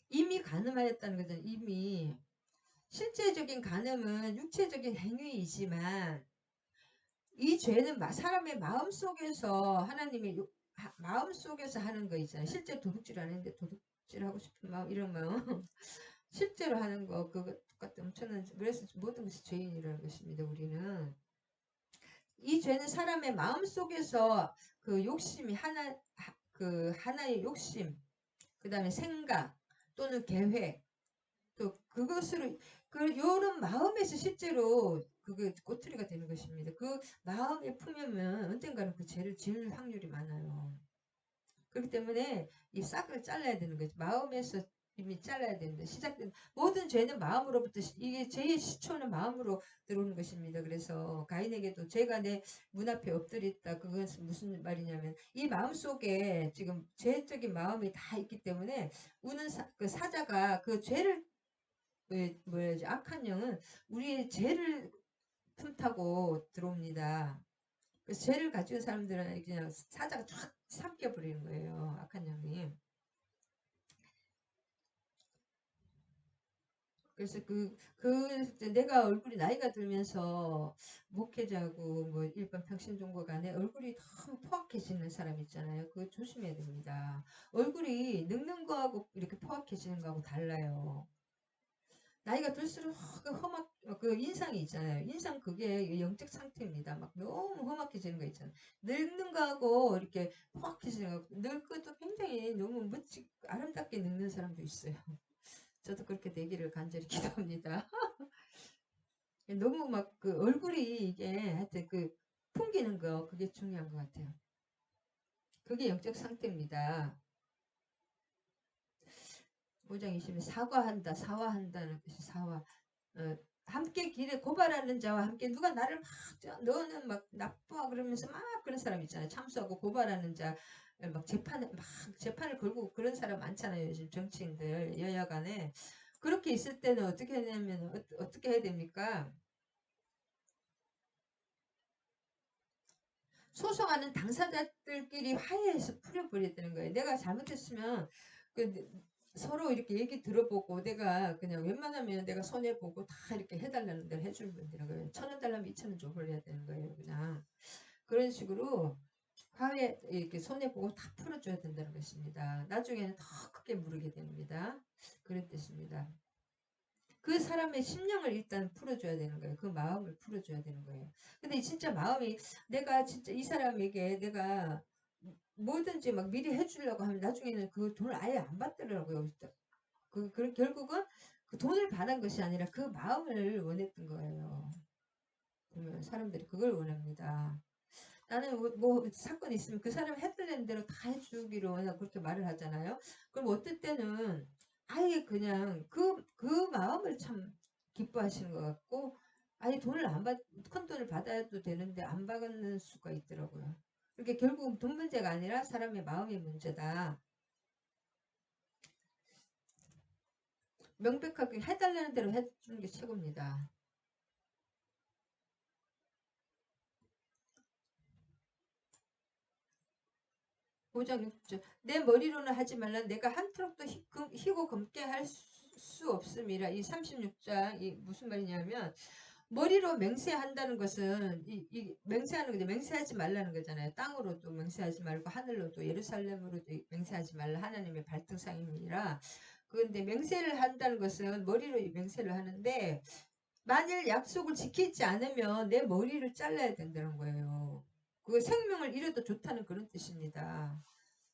이미 가늠하였다는 것은 이미 실제적인 가늠은 육체적인 행위이지만 이 죄는 사람의 마음속에서 하나님의 마음속에서 하는 거 있잖아요. 실제 도둑질 안 했는데 도둑질하고 싶은 마음 이런 마음 실제로 하는 거 그거 똑같은 엄청난 그래서 모든 것이 죄인이라는 것입니다. 우리는 이 죄는 사람의 마음속에서 그 욕심이 하나의 욕심 그 다음에 생각 또는 계획 또 그것으로 요런 마음에서 실제로 그게 꼬투리가 되는 것입니다. 그 마음에 품으면 언젠가는 그 죄를 지을 확률이 많아요. 그렇기 때문에 이 싹을 잘라야 되는 거죠. 마음에서 이미 잘라야 되는데 시작된 모든 죄는 마음으로부터 이게 죄의 시초는 마음으로 들어오는 것입니다. 그래서 가인에게도 죄가 내 문 앞에 엎드렸다. 그것은 무슨 말이냐면 이 마음 속에 지금 죄적인 마음이 다 있기 때문에 우는 그 사자가 그 죄를 뭐야지 악한 영은 우리의 죄를 틈타고 들어옵니다. 그래서 죄를 가진 사람들은 그냥 사자가 쫙 삼켜버리는 거예요. 악한 영이. 그래서 내가 얼굴이 나이가 들면서 목회자고 뭐 일반 평신종과 간에 얼굴이 너무 포악해지는 사람 있잖아요. 그거 조심해야 됩니다. 얼굴이 늙는 거하고 이렇게 포악해지는 거하고 달라요. 나이가 들수록 그 인상이 있잖아요. 인상 그게 영적 상태입니다. 막 너무 험악해지는 거 있잖아요. 늙는 거하고 이렇게 포악해지는 거, 늙어도 굉장히 너무 멋지, 아름답게 늙는 사람도 있어요. 저도 그렇게 되기를 간절히 기도합니다. 너무 막 그 얼굴이 이게 하여튼 그 풍기는 거, 그게 중요한 것 같아요. 그게 영적 상태입니다. 5장 20에 사과한다, 사화한다는 것이 사화. 함께 길에 고발하는 자와 함께 누가 나를 막 너는 막 나빠 그러면서 막 그런 사람 있잖아요. 참수하고 고발하는 자, 막 재판을 걸고 그런 사람 많잖아요. 요즘 정치인들 여야 간에. 그렇게 있을 때는 어떻게 하냐면 어떻게 해야 됩니까? 소송하는 당사자들끼리 화해해서 풀어버려야 되는 거예요. 내가 잘못했으면 그 서로 이렇게 얘기 들어보고 내가 그냥 웬만하면 내가 손해보고 다 이렇게 해달라는 대로 해주면 되는 거예요. 1,000원 달라면 2,000원 줘버려야 되는 거예요. 그냥 그런 식으로 화해 이렇게 손해보고 다 풀어줘야 된다는 것입니다. 나중에는 더 크게 물게 됩니다. 그런 뜻입니다. 그 사람의 심령을 일단 풀어줘야 되는 거예요. 그 마음을 풀어줘야 되는 거예요. 근데 진짜 마음이 내가 진짜 이 사람에게 내가 뭐든지 막 미리 해주려고 하면 나중에는 그 돈을 아예 안 받더라고요. 결국은 그 돈을 받은 것이 아니라 그 마음을 원했던 거예요. 그러면 사람들이 그걸 원합니다. 나는 뭐 사건이 있으면 그 사람 해달라는 대로 다 해주기로 원하고 그렇게 말을 하잖아요. 그럼 어떨 때는 아예 그냥 그 마음을 참 기뻐하시는 것 같고 아예 큰 돈을 받아도 되는데 안 받는 수가 있더라고요. 그렇게 결국은 돈 문제가 아니라 사람의 마음의 문제다. 명백하게 해달라는 대로 해주는 게 최고입니다. 5장 6절 내 머리로는 하지 말라 내가 한 트럭도 희고 검게 할 수 없음이라. 이 36장 이 무슨 말이냐면 머리로 맹세한다는 것은 맹세하는 거죠. 맹세하지 말라는 거잖아요. 땅으로도 맹세하지 말고 하늘로도 예루살렘으로도 맹세하지 말라. 하나님의 발등상입니다. 그런데 맹세를 한다는 것은 머리로 맹세를 하는데 만일 약속을 지키지 않으면 내 머리를 잘라야 된다는 거예요. 그 생명을 잃어도 좋다는 그런 뜻입니다.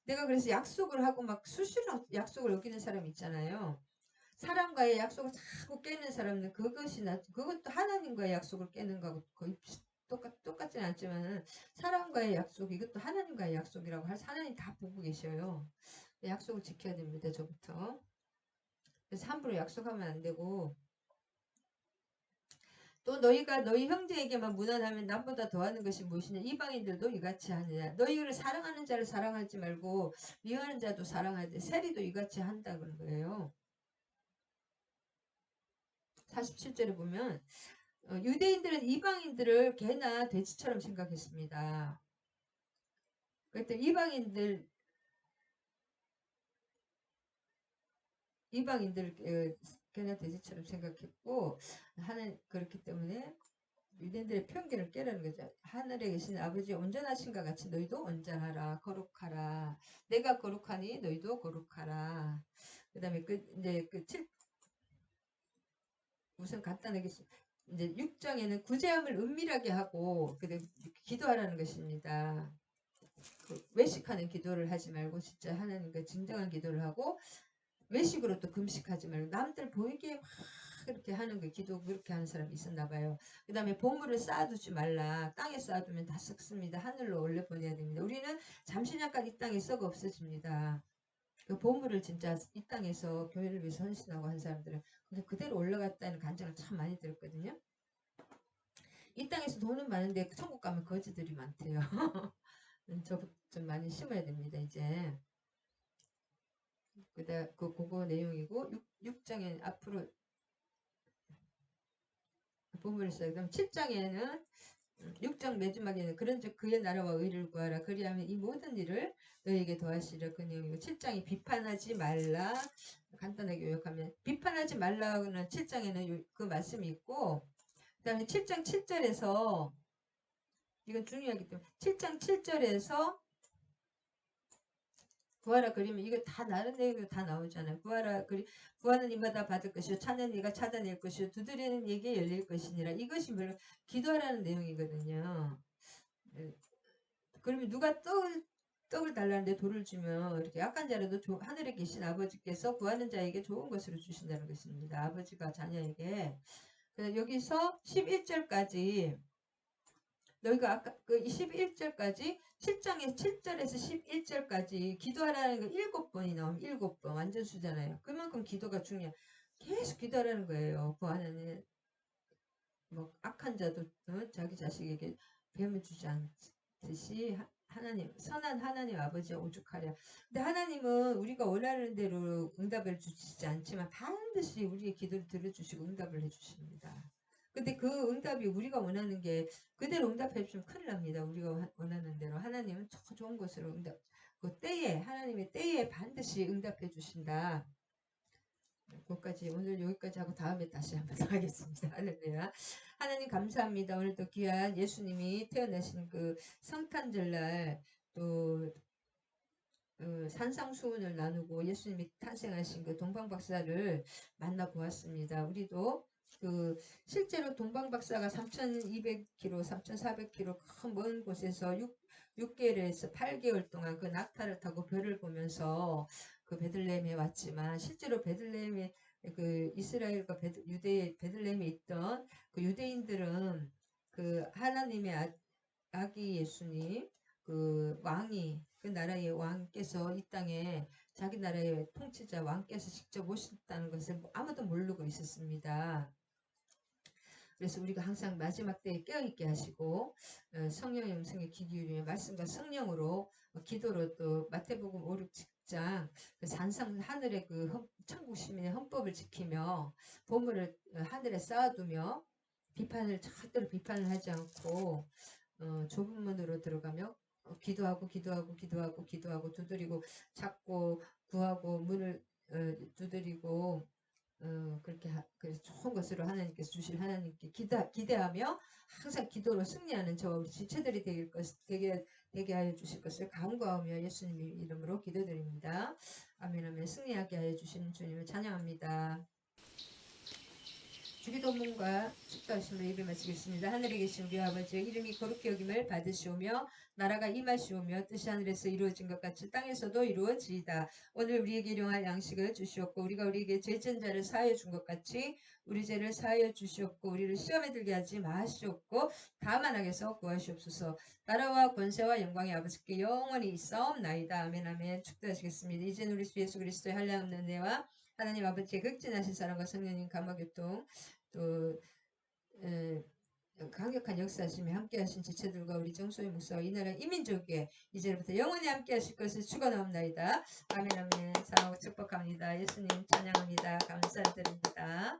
내가 그래서 약속을 하고 막 수시로 약속을 어기는 사람 있잖아요. 사람과의 약속을 자꾸 깨는 사람은 그것도 하나님과의 약속을 깨는 거하고 거의 똑같지는 않지만 사람과의 약속 이것도 하나님과의 약속이라고 하나님 다 보고 계셔요. 약속을 지켜야 됩니다. 저부터. 그래서 함부로 약속하면 안 되고 또 너희가 너희 형제에게만 무난하면 남보다 더하는 것이 무엇이냐 이방인들도 이같이 하느냐 너희를 사랑하는 자를 사랑하지 말고 미워하는 자도 사랑하되 세리도 이같이 한다 그런 거예요. 47절에 보면 유대인들은 이방인들을 개나 돼지처럼 생각했습니다. 그때 이방인들 개나 돼지처럼 생각했고 하는 그렇기 때문에 유대인들의 편견을 깨라는 거죠. 하늘에 계신 아버지 온전하신가 같이 너희도 온전하라 거룩하라 내가 거룩하니 너희도 거룩하라. 그다음에 우선 간단하게 이제 6장에는 구제함을 은밀하게 하고 기도하라는 것입니다. 외식하는 기도를 하지 말고 진짜 하나님과 진정한 기도를 하고 외식으로 또 금식하지 말고 남들 보이기에 막 그렇게 하는 거 기도 그렇게 하는 사람이 있었나 봐요. 그 다음에 보물을 쌓아두지 말라. 땅에 쌓아두면 다 썩습니다. 하늘로 올려 보내야 됩니다. 우리는 잠시 잠깐 이 땅에 썩어 없어집니다. 그 보물을 진짜 이 땅에서 교회를 위해서 헌신하고 한 사람들은 근데 그대로 올라갔다는 간증을 참 많이 들었거든요. 이 땅에서 돈은 많은데 천국 가면 거지들이 많대요. 저 좀 많이 심어야 됩니다 이제. 그거 내용이고 6장에 앞으로 보물을 써요. 그럼 7장에는 6장 마지막에는 그런즉 그의 나라와 의를 구하라 그리하면 이 모든 일을 너에게 더하시려 그 내용이고 7장이 비판하지 말라 간단하게 요약하면 비판하지 말라는 7장에는 그 말씀이 있고 그 다음에 7장 7절에서 이건 중요하기 때문에 7장 7절에서 구하라 그리면 이거 다 다른 내용이 다 나오잖아요. 구하는 이마다 받을 것이요 찾는 이가 찾아낼 것이요 두드리는 이에게 열릴 것이니라. 이것이 물론 기도하라는 내용이거든요. 그러면 누가 떡을 달라는데 돌을 주면 이렇게 약한 자라도 하늘에 계신 아버지께서 구하는 자에게 좋은 것으로 주신다는 것입니다. 아버지가 자녀에게. 그래서 여기서 11절까지 너희가 아까 그 11절까지 7장에서 7절에서 11절까지 기도하라는 거 7번이 나오면 7번 완전 수잖아요. 그만큼 기도가 중요해. 계속 기도하라는 거예요. 구하는 뭐 악한 자도 자기 자식에게 뱀을 주지 않듯이 하나님 선한 하나님 아버지가 오죽하랴. 근데 하나님은 우리가 원하는 대로 응답을 주시지 않지만 반드시 우리의 기도를 들어주시고 응답을 해주십니다. 근데 그 응답이 우리가 원하는 게 그대로 응답해 주시면 큰일 납니다. 우리가 원하는 대로 하나님은 좋은 것으로 그 때에 하나님의 때에 반드시 응답해 주신다. 그것까지 오늘 여기까지 하고 다음에 다시 한번 더 하겠습니다. 할렐루야. 하나님 감사합니다. 오늘도 귀한 예수님이 태어나신 그 성탄절날 또 산상수훈을 나누고 예수님이 탄생하신 그 동방박사를 만나보았습니다. 우리도 그 실제로 동방박사가 3,200km, 3,400km 큰 먼 곳에서 6개월에서 8개월 동안 그 낙타를 타고 별을 보면서 그 베들레헴에 왔지만 실제로 베들레헴에 그 이스라엘과 유대 베들레헴에 있던 그 유대인들은 그 하나님의 아기 예수님 그 왕이 그 나라의 왕께서 이 땅에 자기 나라의 통치자 왕께서 직접 오셨다는 것을 아무도 모르고 있었습니다. 그래서 우리가 항상 마지막 때에 깨어있게 하시고 성령의 음성에 귀 기울이며 말씀과 성령으로 기도로 또 마태복음 5, 6, 7장 그 산상 하늘의 그 천국 시민의 헌법을 지키며 보물을 하늘에 쌓아두며 절대로 비판을 하지 않고 좁은 문으로 들어가며 기도하고 두드리고 찾고 구하고 문을 두드리고 그렇게 그래서 좋은 것으로 하나님께서 주실 하나님께 기대하며 항상 기도로 승리하는 저와 우리 지체들이 되게 하여 주실 것을 간구하며 예수님 이름으로 기도드립니다. 아멘 아멘. 승리하게 하여 주시는 주님을 찬양합니다. 주기도문과 축도하심을 예배 마치겠습니다. 하늘에 계신 우리 아버지의 이름이 거룩히 여김을 받으시오며 나라가 임하시오며 뜻이 하늘에서 이루어진 것 같이 땅에서도 이루어지이다. 오늘 우리에게 일용할 양식을 주시옵고 우리가 우리에게 죄진 자를 사하여 준 것 같이 우리 죄를 사하여 주시옵고 우리를 시험에 들게 하지 마시옵고 다만 악에서 구하시옵소서. 나라와 권세와 영광의 아버지께 영원히 있사옵나이다. 아멘 아멘. 축도하시겠습니다. 이제는 우리 주 예수 그리스도의 한량없는 은혜와 하나님 아버지의 극진하신 사랑과 성령님 감화교통 또 강력한 역사하심에 함께하신 지체들과 우리 정소의 목사와 이 나라 이민족에 이제부터 영원히 함께하실 것을 축원하옵나이다. 아멘 아멘. 사랑하고 축복합니다. 예수님 찬양합니다. 감사드립니다.